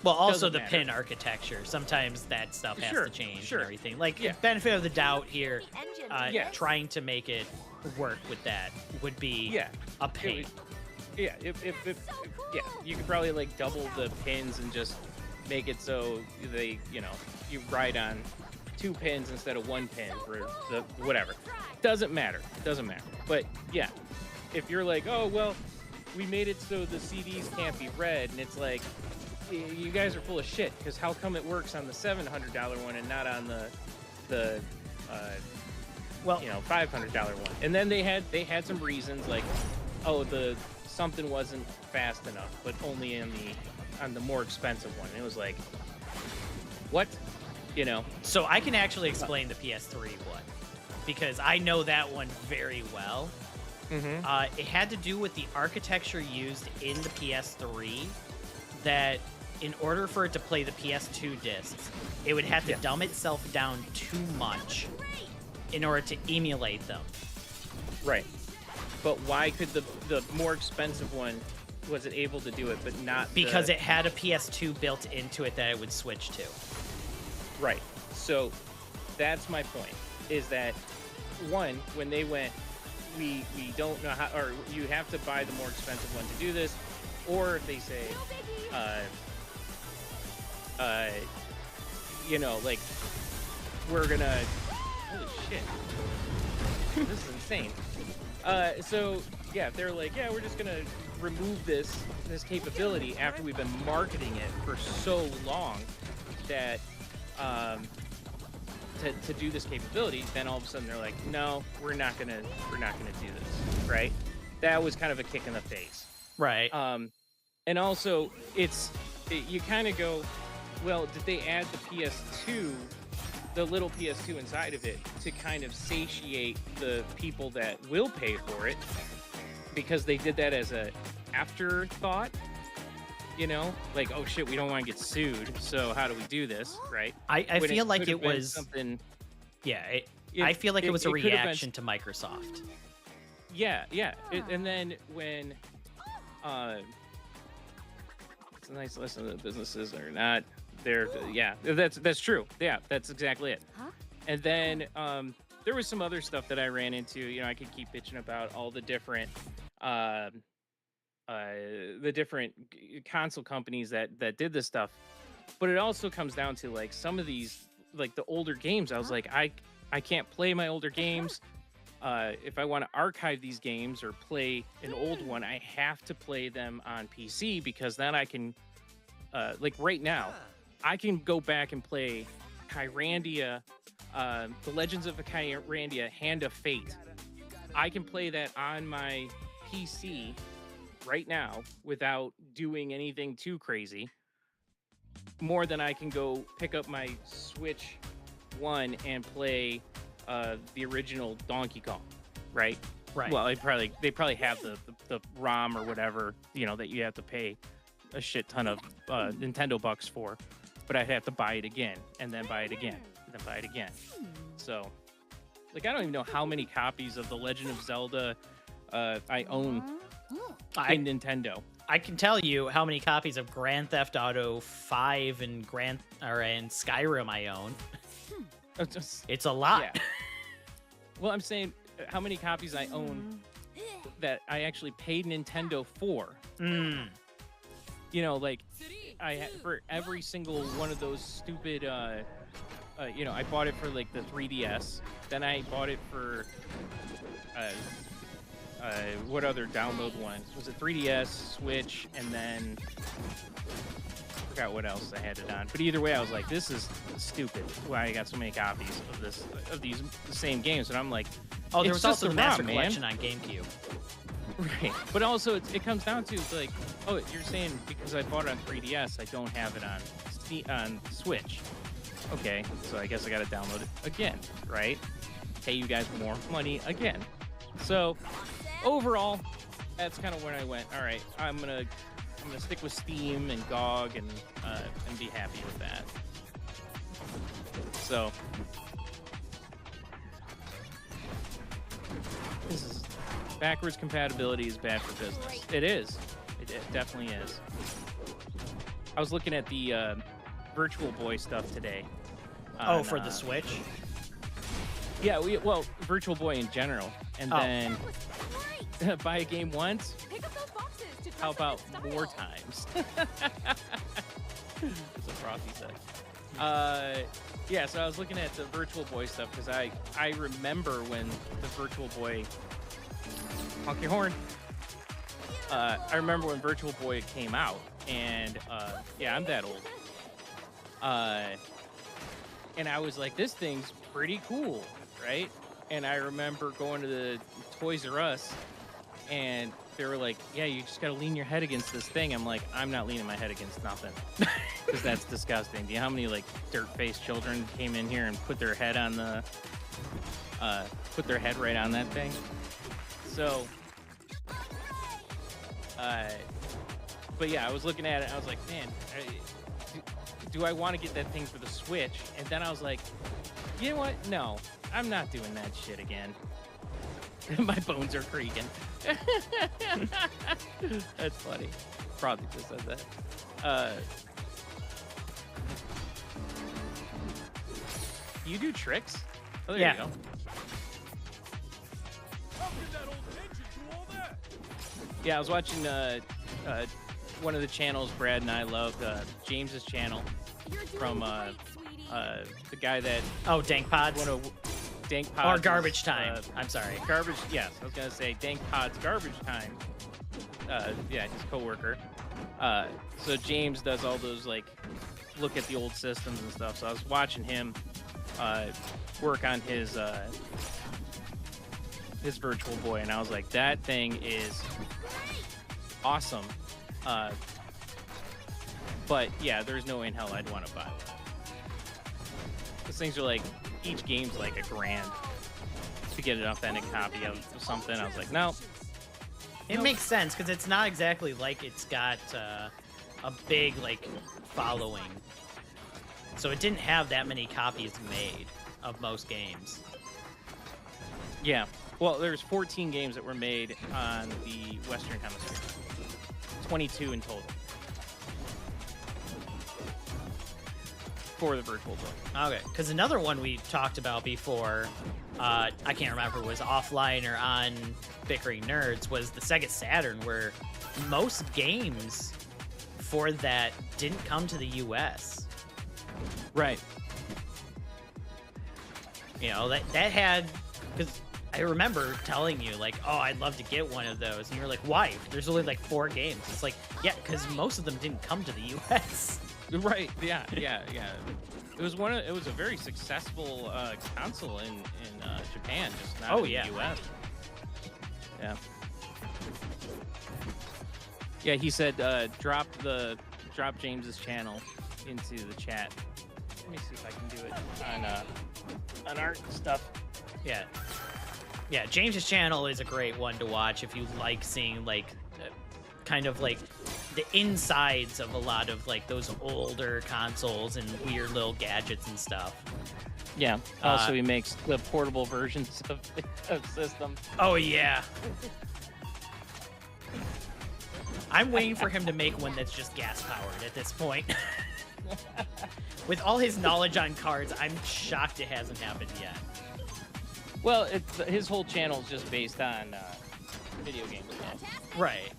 well, also the pin architecture. Sometimes that stuff has to change and everything. Like, benefit of the doubt here, trying to make it work with that would be a pain. If you could probably like double the pins and just make it so they, you ride on 2 pins instead of 1 pin for the whatever. Doesn't matter. But yeah, if you're like, oh well, we made it so the CDs can't be read, and it's like, you guys are full of shit. Because how come it works on the $700 one and not on the $500 one? And then they had some reasons like, oh, the something wasn't fast enough, but only on the more expensive one. And it was like, what? So I can actually explain the PS3 one because I know that one very well. It had to do with the architecture used in the PS3, that in order for it to play the PS2 discs, it would have to dumb itself down too much in order to emulate them. Right. But why could the more expensive one, was it able to do it, but not because it had a PS2 built into it that it would switch to. Right. So that's my point, is that one, when they went, we don't know how, or you have to buy the more expensive one to do this, or if they say, like, we're gonna, holy shit, this is insane. So yeah, they're like, yeah, we're just gonna remove this capability after we've been marketing it for so long that to do this capability. Then all of a sudden they're like, no, we're not gonna do this, right? That was kind of a kick in the face, right? And also you kind of go, well, did they add the PS2? The little PS2 inside of it to kind of satiate the people that will pay for it, because they did that as a afterthought, like, oh shit, we don't want to get sued, so how do we do this, right? I feel like it was something. I feel like it was a reaction to Microsoft. And then when it's a nice lesson that businesses are not there. That's true. Yeah, that's exactly it. And then there was some other stuff that I ran into. I could keep bitching about all the different console companies that did this stuff, but it also comes down to like some of these, like the older games. I was like, I can't play my older games. If I want to archive these games or play an old one, I have to play them on PC, because then I can, like right now, I can go back and play Kyrandia, The Legends of Kyrandia, Hand of Fate. I can play that on my PC right now without doing anything too crazy, more than I can go pick up my Switch One and play the original Donkey Kong, right? Right. Well, they probably have the ROM or whatever, that you have to pay a shit ton of Nintendo bucks for, but I'd have to buy it again, and then buy it again, and then buy it again. So, like, I don't even know how many copies of The Legend of Zelda I own in Nintendo. I can tell you how many copies of Grand Theft Auto 5 and Skyrim I own. It's a lot. Yeah. Well, I'm saying how many copies I own that I actually paid Nintendo for. Like, for every single one of those stupid, I bought it for like the 3DS. Then I bought it for what other download one? Was it 3DS, Switch, and then I forgot what else I had it on. But either way, I was like, this is stupid. Why I got so many copies of these the same games? And I'm like, Oh, there it's was also just the a Master ROM, man. Collection on GameCube. Right. But also, it comes down to it's like, oh, you're saying because I bought it on 3DS, I don't have it on Switch. Okay, so I guess I got to download it again, right? Pay you guys more money again. So overall, that's kind of where I went. All right, I'm gonna stick with Steam and GOG and be happy with that. So this is backwards compatibility is bad for business. It is. It definitely is. I was looking at the Virtual Boy stuff today. Oh, for the Switch? Yeah, well, Virtual Boy in general. And then buy a game once. Pick up those boxes to dress How up about in more style. times? That's what Frothy said. Yeah, so I was looking at the Virtual Boy stuff because I remember when the Virtual Boy... Honk your horn. I remember when Virtual Boy came out, and yeah, I'm that old. And I was like, this thing's pretty cool, right? And I remember going to the Toys R Us, and they were like, yeah, you just gotta lean your head against this thing. I'm like, I'm not leaning my head against nothing, because that's disgusting. Do you know how many like dirt-faced children came in here and put their head on the, put their head right on that thing? So, but yeah, I was looking at it, I was like, man, do I want to get that thing for the Switch? And then I was like, you know what? No, I'm not doing that shit again. My bones are creaking. That's funny. Probably just said that. You do tricks? Oh, there Yeah. you go. How can that old engine do all that? Yeah, I was watching one of the channels Brad and I love, James's channel, You're doing from great, sweetie. the guy that Oh, Dank Pods? one of Dank Or Pods Garbage Time. I'm sorry. Garbage, yes, I was gonna say Dank Pod's Garbage Time. Yeah, his coworker. So James does all those like look at the old systems and stuff. So I was watching him work on his Virtual Boy, and I was like, that thing is awesome. But yeah, there's no way in hell I'd want to buy it. Those things are like, each game's like $1,000 to get an authentic copy of something. I was like, no. It makes sense, because it's not exactly like it's got a big, like, following. So it didn't have that many copies made of most games. Yeah. Well, there's 14 games that were made on the Western Hemisphere. 22 in total. For the Virtual Boy. Okay, because another one we talked about before, I can't remember if it was offline or on Bickering Nerds, was the Sega Saturn, where most games for that didn't come to the US. Right. You know, that had, because I remember telling you, like, oh, I'd love to get one of those. And you're like, why? There's only like 4 games. It's like, yeah, because most of them didn't come to the US. Right. Yeah. It was it was a very successful console in Japan, just not in the US. Yeah. Yeah, he said drop James's channel into the chat. Let me see if I can do it on art stuff. Yeah. Yeah, James's channel is a great one to watch if you like seeing, like, kind of like the insides of a lot of like those older consoles and weird little gadgets and stuff. Yeah. Also, he makes the portable versions of systems. Oh yeah. I'm waiting for him to make one that's just gas powered at this point. With all his knowledge on cards, I'm shocked it hasn't happened yet. Well, his whole channel is just based on video games. Right.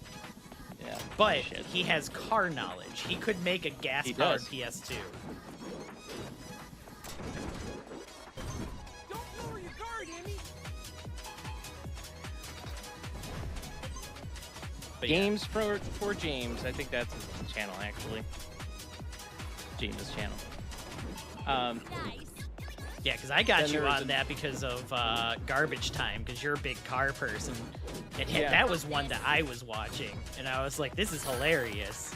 Yeah. But he has car knowledge. He could make a gas-powered PS2. Don't lower your guard, Emmy. But Games for James. I think that's his channel actually. James' channel. Yeah, because I got Then you there was on that because of Garbage Time, because you're a big car person. And Yeah. that was one that I was watching, and I was like, this is hilarious.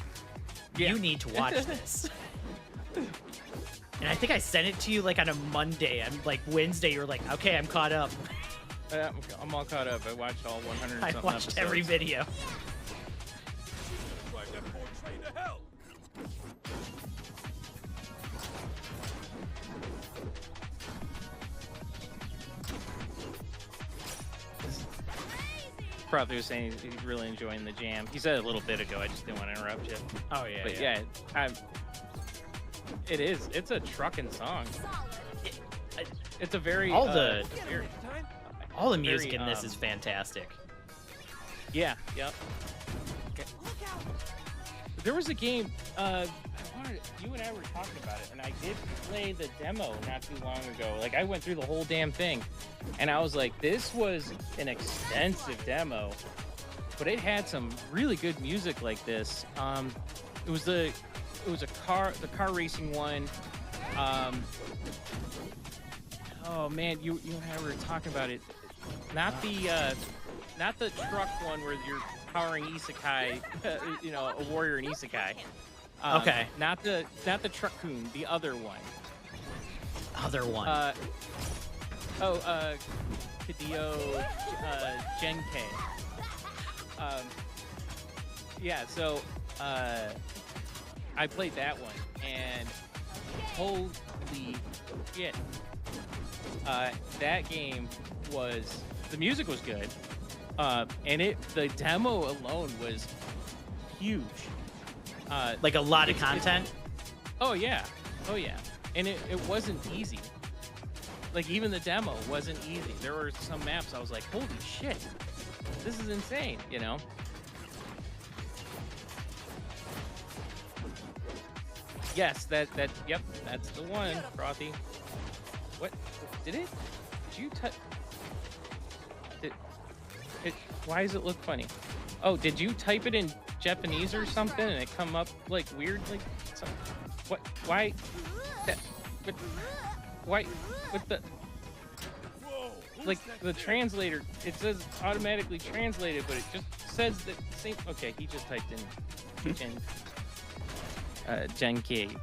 Yeah. You need to watch this. And I think I sent it to you like on a Monday. And like Wednesday, you were like, okay, I'm caught up. I'm all caught up. I watched all 100 I something watched episodes. every video. Drive that poor train to hell. Probably was saying he's really enjoying the jam. He said it a little bit ago. I just didn't want to interrupt you. Oh, yeah. But yeah, it is. It's a trucking song. It's a very All the- very, All the music very, in this is fantastic. yeah, yep. There was a game. You and I were talking about it, and I did play the demo not too long ago. Like I went through the whole damn thing, and I was like, this was an extensive demo, but it had some really good music like this. It was the car racing one. Oh man, you and I were talking about it. Not the truck one where you're powering isekai, a warrior in isekai. Okay. Not the truck-kun, the other one. Other one. Hideo Genkai. Yeah, so I played that one, and holy shit. That game was, the music was good, and the demo alone was huge. Like a lot of content? Oh yeah, and it wasn't easy. Like even the demo wasn't easy. There were some maps I was like, holy shit, this is insane, you know? Yes, yep, that's the one, Frothy. What? Did you touch? Why does it look funny? Oh, did you type it in Japanese or something and it come up like weird? Like, what? Why? Why? What the? Whoa, Like the translator, it says automatically translated, but it just says that same. Okay, he just typed in Genki.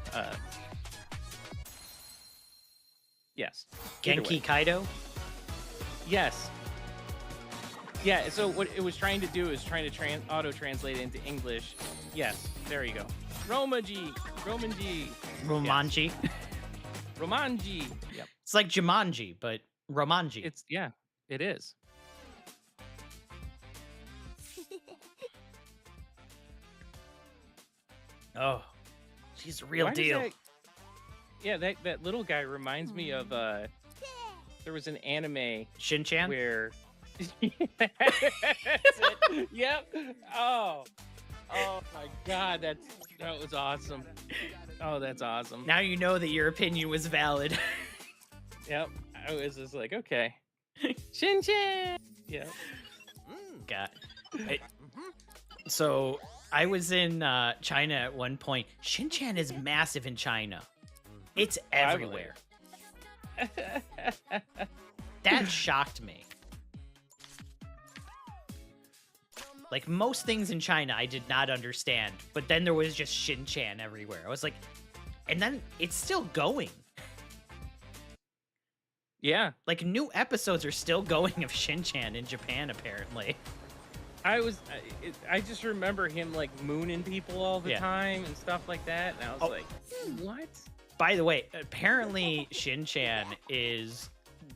Yes. Either way. Genki Kaido? Yes. Yeah, so what it was trying to do is trying to auto-translate it into English. Yes, there you go. Romanji. Romanji. Romanji. Yep. It's like Jumanji, but Romanji. It is. Oh, she's a real Why does deal. that little guy reminds me of there was an anime Shin-chan? where That's it. Yep. Oh my god, that was awesome. Oh, that's awesome. Now you know that your opinion was valid. Yep. I was just like, okay. Shin-chan. Yeah. God. So I was in China at one point. Shin-chan is massive in China. It's everywhere. That shocked me. Like most things in China, I did not understand. But then there was just Shin-chan everywhere. I was like, and then it's still going. Yeah. Like new episodes are still going of Shin-chan in Japan, apparently. I just remember him like mooning people all the time and stuff like that. And I was like, what? By the way, apparently Shin-chan is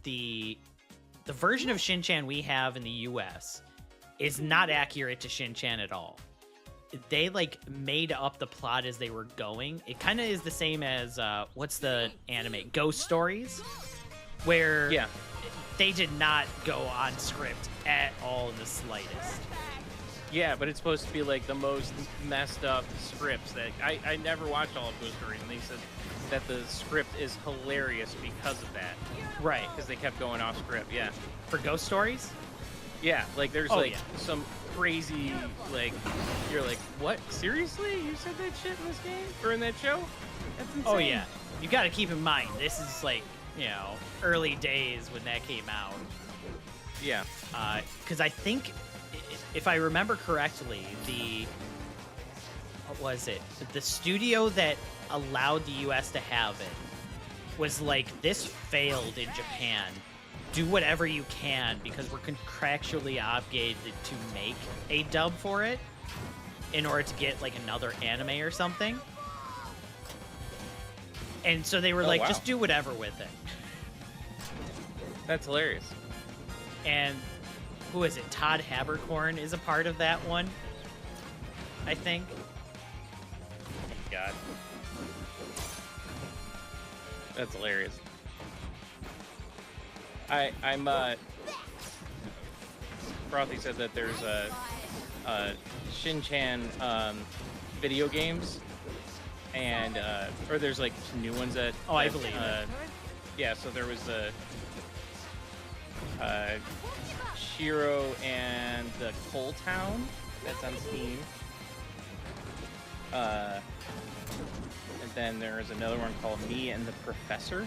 the version of Shin-chan we have in the US is not accurate to Shin-chan at all. They like made up the plot as they were going. It kind of is the same as what's the anime Ghost Stories, where they did not go on script at all in the slightest. Yeah, but it's supposed to be like the most messed up scripts that I never watched all of Ghost Stories, and they said that the script is hilarious because of that. Right. Because they kept going off script. Yeah. For Ghost Stories? Yeah, like there's some crazy, like, you're like, what? Seriously? You said that shit in this game? Or in that show? That's insane. Oh yeah, you got to keep in mind this is like, you know, early days when that came out. Yeah. Because I think, if I remember correctly, what was it? The studio that allowed the U.S. to have it was like, this failed in Japan. Do whatever you can because we're contractually obligated to make a dub for it in order to get like another anime or something. And so they were like, wow. just do whatever with it. That's hilarious. And who is it? Todd Haberkorn is a part of that one, I think. Thank God. That's hilarious. I'm Frothy said that there's a Shin-Chan video games, and or there's like some new ones that. Oh, I believe it. Yeah, so there was the Shiro and the Coal Town that's on Steam. And then there's another one called Me and the Professor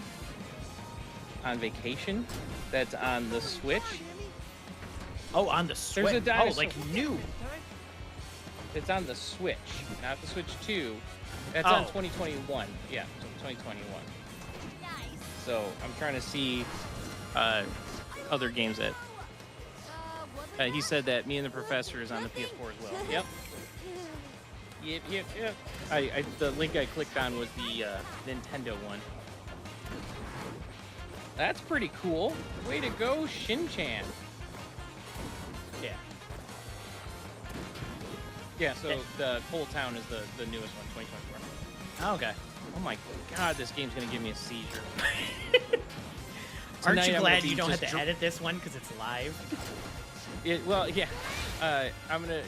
on Vacation that's on the Switch. Oh, on the Switch. There's a dinosaur. Oh, like new. It's on the Switch, not the Switch 2. That's Oh. on 2021. Yeah, 2021. So I'm trying to see other games that. He said that Me and the Professor is on the PS4 as well. Yep. Yep. The link I clicked on was the Nintendo one. That's pretty cool. Way to go, Shin-Chan. Yeah. Yeah, so the Coal Town is the newest one, 2024. Oh, okay. Oh my God, this game's gonna give me a seizure. Aren't Tonight you I'm glad gonna you be don't have just to edit this one because it's live? Well, yeah. I'm gonna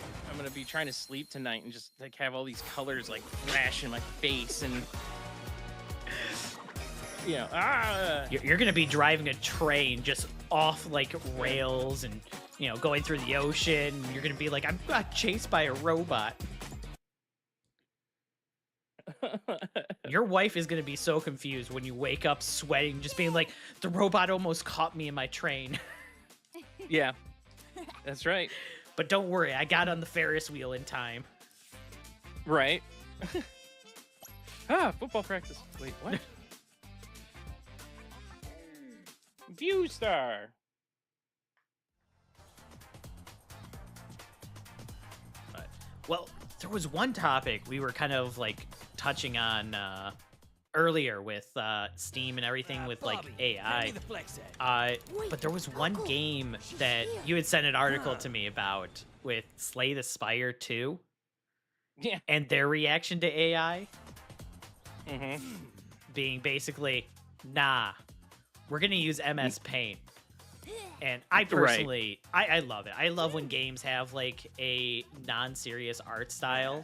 be trying to sleep tonight and just like have all these colors like flash in my face and you know, You're gonna be driving a train just off like rails and, you know, going through the ocean. You're gonna be like, I'm got chased by a robot. Your wife is gonna be so confused when you wake up sweating, just being like, the robot almost caught me in my train. Yeah, that's right. But don't worry, I got on the Ferris wheel in time. Right. Football practice. Wait, what? View Star. Well, there was one topic we were kind of like touching on earlier with Steam and everything with like AI. But there was one game that you had sent an article to me about with Slay the Spire 2. Yeah. And their reaction to AI Mm-hmm. being basically, nah, we're going to use MS Paint. And I personally, I love it. I love when games have like a non-serious art style.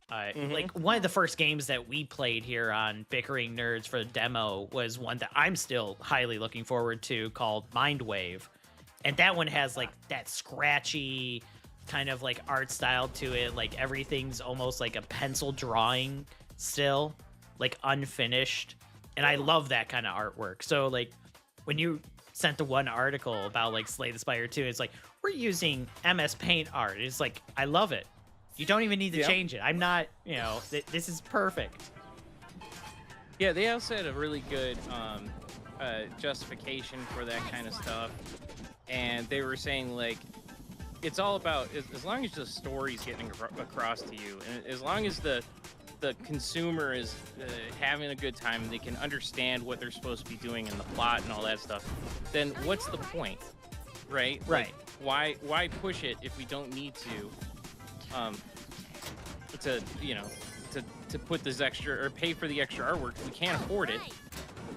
Like one of the first games that we played here on Bickering Nerds for the demo was one that I'm still highly looking forward to called Mindwave. And that one has like that scratchy kind of like art style to it. Like everything's almost like a pencil drawing still, like unfinished. And I love that kind of artwork. So like when you sent the one article about like Slay the Spire 2, it's like, we're using MS Paint art. It's like, I love it. You don't even need to change it. I'm not, you know, this is perfect. Yeah, they also had a really good justification for that kind of stuff. And they were saying, like, it's all about, as long as the story's getting across to you, and as long as the consumer is having a good time and they can understand what they're supposed to be doing in the plot and all that stuff, then what's the point, right? Right. Like, why push it if we don't need to put this extra or pay for the extra artwork if we can't afford it?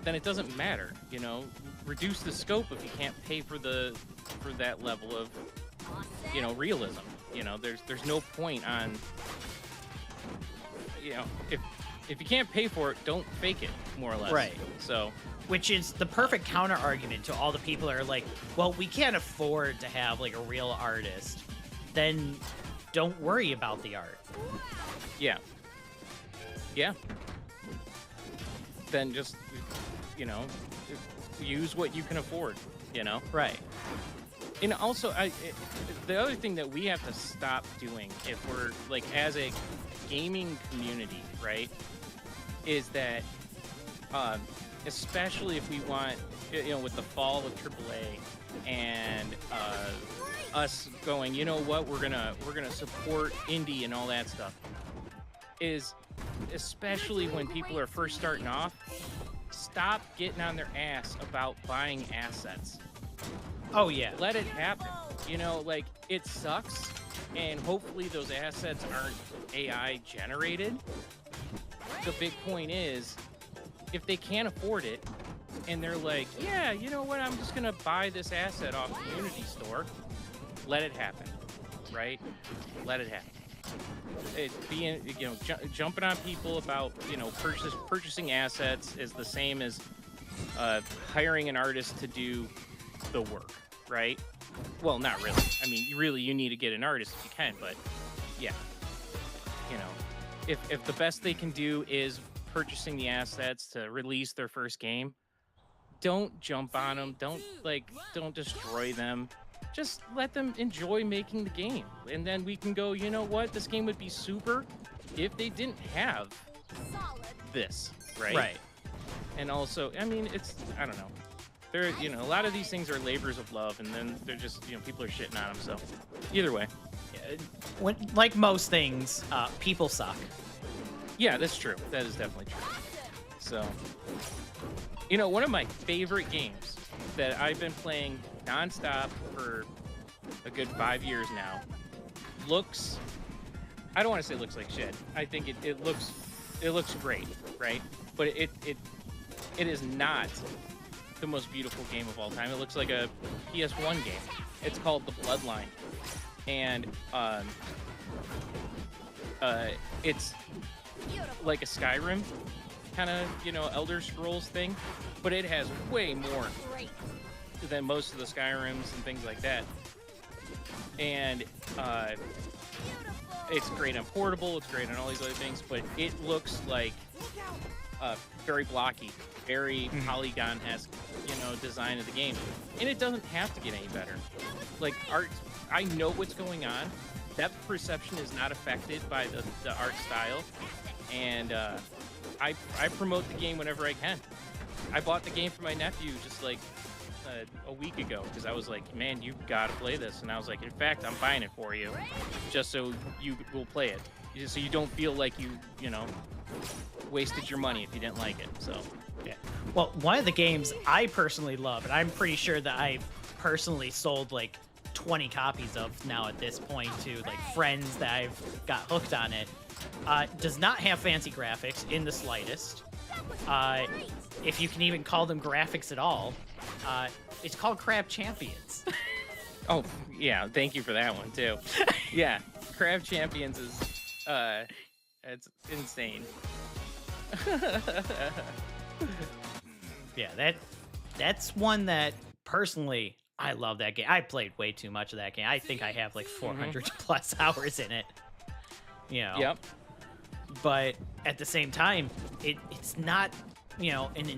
Then it doesn't matter, you know. Reduce the scope if you can't pay for that level of, you know, realism. You know, there's no point on, you know, if you can't pay for it, don't fake it, more or less. Right. So, which is the perfect counter argument to all the people that are like, well, we can't afford to have like a real artist. then don't worry about the art. Yeah. Yeah. Then just, you know, use what you can afford, you know? Right. And also, the other thing that we have to stop doing if we're, like, as a gaming community, right, is that, especially if we want, you know, with the fall of AAA and us going, you know what, we're gonna support indie and all that stuff, is especially when people are first starting off, stop getting on their ass about buying assets. Oh, yeah. Let it happen. You know, like, it sucks, and hopefully those assets aren't AI generated. The big point is, if they can't afford it, and they're like, yeah, you know what, I'm just gonna buy this asset off the Unity store, let it happen, right? Let it happen. It being, you know, jumping on people about, you know, purchasing assets is the same as hiring an artist to do the work, right? Well, not really. I mean, you need to get an artist if you can, but yeah, you know, if the best they can do is purchasing the assets to release their first game, don't jump on them. Don't destroy them. Just let them enjoy making the game, and then we can go, you know what, this game would be super if they didn't have this, right? Right. And also, I mean, I don't know. There, you know, a lot of these things are labors of love, and then they're just, you know, people are shitting on them. So, either way, Like most things, people suck. yeah, that's true. That is definitely true. So, you know, one of my favorite games that I've been playing nonstop for a good 5 years now looks, I don't want to say it looks like shit. I think it looks great, right? But it is not the most beautiful game of all time. It looks like a PS1 game. It's called The Bloodline, and it's like a Skyrim kind of, you know, Elder Scrolls thing, but it has way more than most of the Skyrims and things like that. And it's great on portable, it's great on all these other things, but it looks like very blocky, very polygon-esque, you know, design of the game. And it doesn't have to get any better. Like, art, I know what's going on. Depth perception is not affected by the art style. And I promote the game whenever I can. I bought the game for my nephew just like a week ago because I was like, man, you gotta play this. And I was like, in fact, I'm buying it for you just so you will play it. So you don't feel like you know, wasted your money if you didn't like it. So, Yeah. Well, one of the games I personally love, and I'm pretty sure that I've personally sold like 20 copies of now at this point to like friends that I've got hooked on it, does not have fancy graphics in the slightest. If you can even call them graphics at all. It's called Crab Champions. oh yeah, thank you for that one too. Yeah, Crab Champions is it's insane. Yeah, that's one that personally I love that game. I played way too much of that game. I think I have like 400 plus hours in it. You know. Yep. But at the same time, it's not, you know, an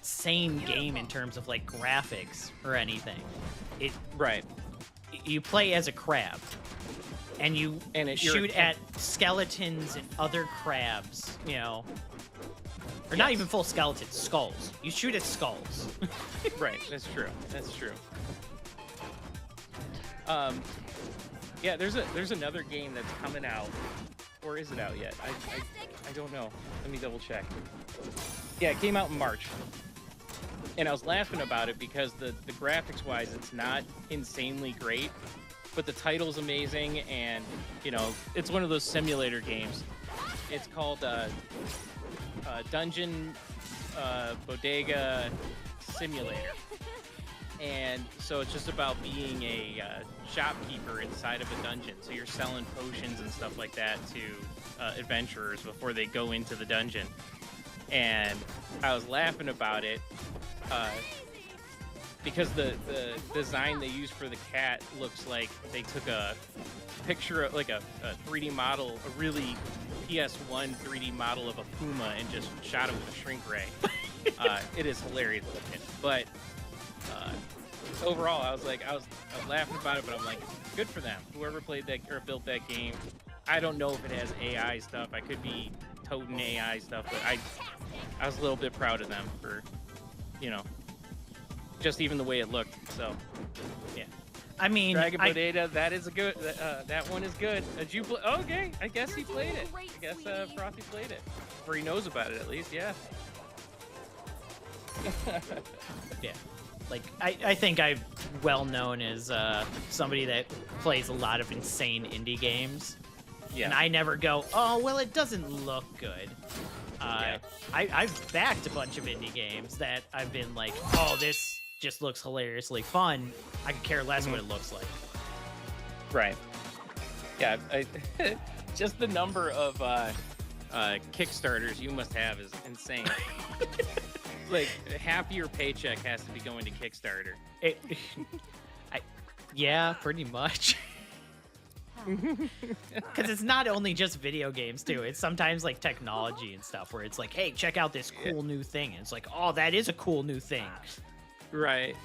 insane game in terms of like graphics or anything. Right. You play as a crab, and you shoot at skeletons and other crabs, you know. Or not even full skeletons, skulls. You shoot at skulls. Right, that's true. That's true. Yeah, there's another game that's coming out. Or is it out yet? I don't know. Let me double check. Yeah, it came out in March. And I was laughing about it because the graphics-wise, it's not insanely great, but the title's amazing, and, you know, it's one of those simulator games. It's called Dungeon Bodega Simulator. And so it's just about being a shopkeeper inside of a dungeon. So you're selling potions and stuff like that to adventurers before they go into the dungeon. And I was laughing about it because the design they used for the cat looks like they took a picture of like a 3D model, a really PS1 3D model of a puma, and just shot it with a shrink ray. It is hilarious looking, but overall, I was laughing about it, but I'm like, good for them. Whoever played that or built that game. I don't know if it has AI stuff. I could be toting AI stuff, but I was a little bit proud of them for, you know, just even the way it looked. So, yeah. I mean, Dragon Bodega, that is a good. That one is good. Did you play? Okay, I guess he played it. I guess Frothy played it, or he knows about it at least. Yeah. yeah. Like, I think I'm well known as somebody that plays a lot of insane indie games. Yeah. And I never go, oh, well, it doesn't look good. Yeah. I've backed a bunch of indie games that I've been like, oh, this just looks hilariously fun. I could care less what it looks like. Right. Yeah. Just the number of Kickstarters you must have is insane. Like, half your paycheck has to be going to Kickstarter. Yeah, pretty much. Because it's not only just video games too, it's sometimes like technology and stuff where it's like, hey, check out this cool new thing, and it's like, oh, that is a cool new thing. Right.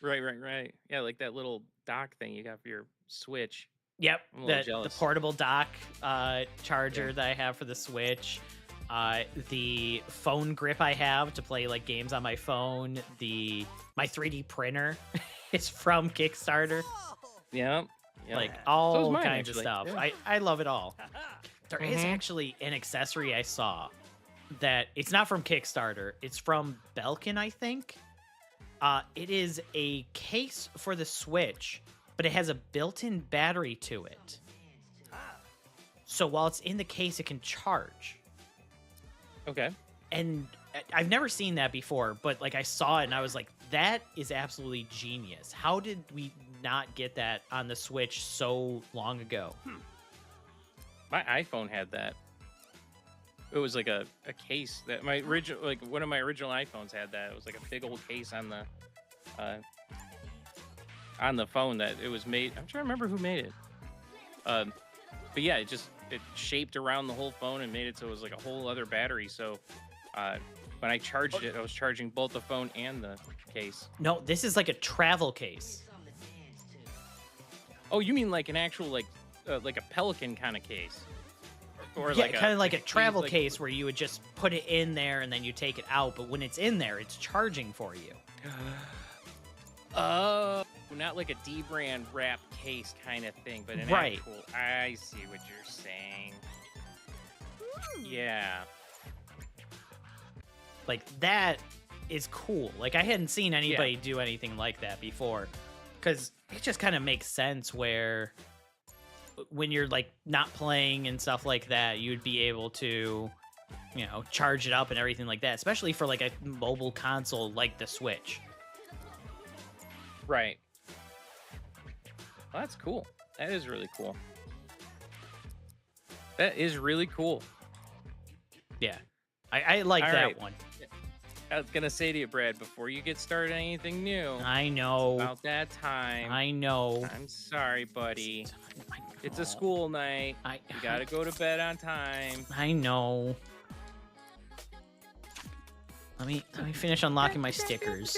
Yeah, like that little dock thing you got for your Switch. Yep, I'm a little the jealous. portable dock charger that I have for the Switch, the phone grip I have to play like games on my phone, my 3D printer is from Kickstarter. Yeah. Like So all is mine, kinds of actually. stuff. Yeah. I love it all. There is actually an accessory I saw that it's not from Kickstarter. It's from Belkin, I think. It is a case for the Switch, but it has a built-in battery to it. So while it's in the case, it can charge. Okay. And I've never seen that before, but like I saw it and I was like, that is absolutely genius. How did we not get that on the Switch so long ago? My iPhone had that. It was like a case that my original, like one of my original iPhones had that. It was like a big old case on the phone that it was made. I'm trying to remember who made it. But yeah, it shaped around the whole phone and made it so it was like a whole other battery. So when I charged it, I was charging both the phone and the case. No, this is like a travel case. Oh, you mean like an actual like a Pelican kind of case? Or Yeah, like kind of like a travel like- case where you would just put it in there and then you take it out. But when it's in there, it's charging for you. Oh, not like a D-brand wrap case kind of thing, but an Right. actual. I see what you're saying. Yeah. Like, that is cool. Like, I hadn't seen anybody do anything like that before. Because it just kind of makes sense where when you're, like, not playing and stuff like that, you'd be able to, you know, charge it up and everything like that. Especially for, like, a mobile console like the Switch. Right. Well, that's cool. That is really cool. That is really cool. Yeah. I like All that right. one. I was gonna say to you, Brad, before you get started on anything new, I know. about that time. I know. I'm sorry, buddy. I It's a know. school night. You gotta go to bed on time. I know. Let me finish unlocking my stickers.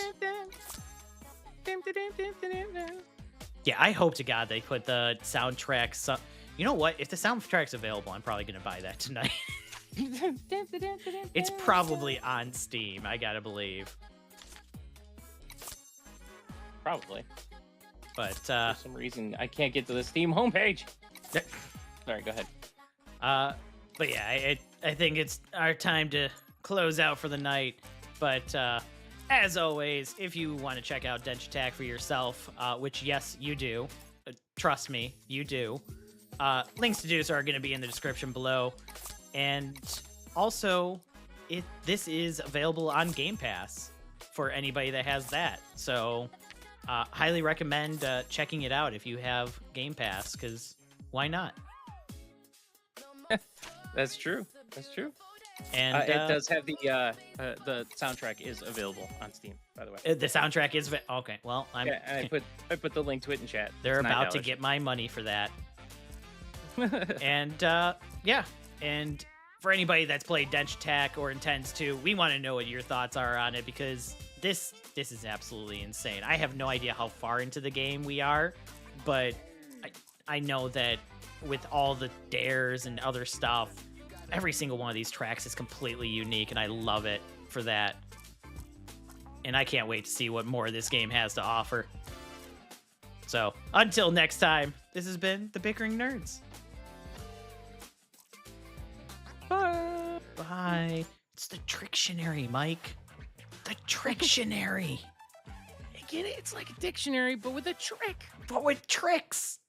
Yeah, I hope to God they put the soundtrack. You know what? If the soundtrack's available, I'm probably gonna buy that tonight. It's probably on Steam. I gotta believe. Probably. But For some reason, I can't get to the Steam homepage. Sorry, go ahead. but yeah, I think it's our time to close out for the night. But as always, if you want to check out Denshattack for yourself, which yes, you do. Trust me, you do. Links to do so are going to be in the description below. And also, this is available on Game Pass for anybody that has that. So, highly recommend checking it out if you have Game Pass, because why not? That's true. That's true. And It does have the soundtrack is available on Steam, by the way. the soundtrack is okay. Well, Yeah, and I put the link to it in chat. they're It's about to $9. get my money for that. And yeah, and for anybody that's played Denshattack or intends to, we want to know what your thoughts are on it, because this is absolutely insane. I have no idea how far into the game we are, but I know that with all the dares and other stuff, every single one of these tracks is completely unique, and I love it for that. And I can't wait to see what more this game has to offer. So, until next time, this has been the Bickering Nerds. Bye. Bye. It's the Trictionary, Mike. The Trictionary. Get it? It's like a dictionary, but with a trick. But with tricks.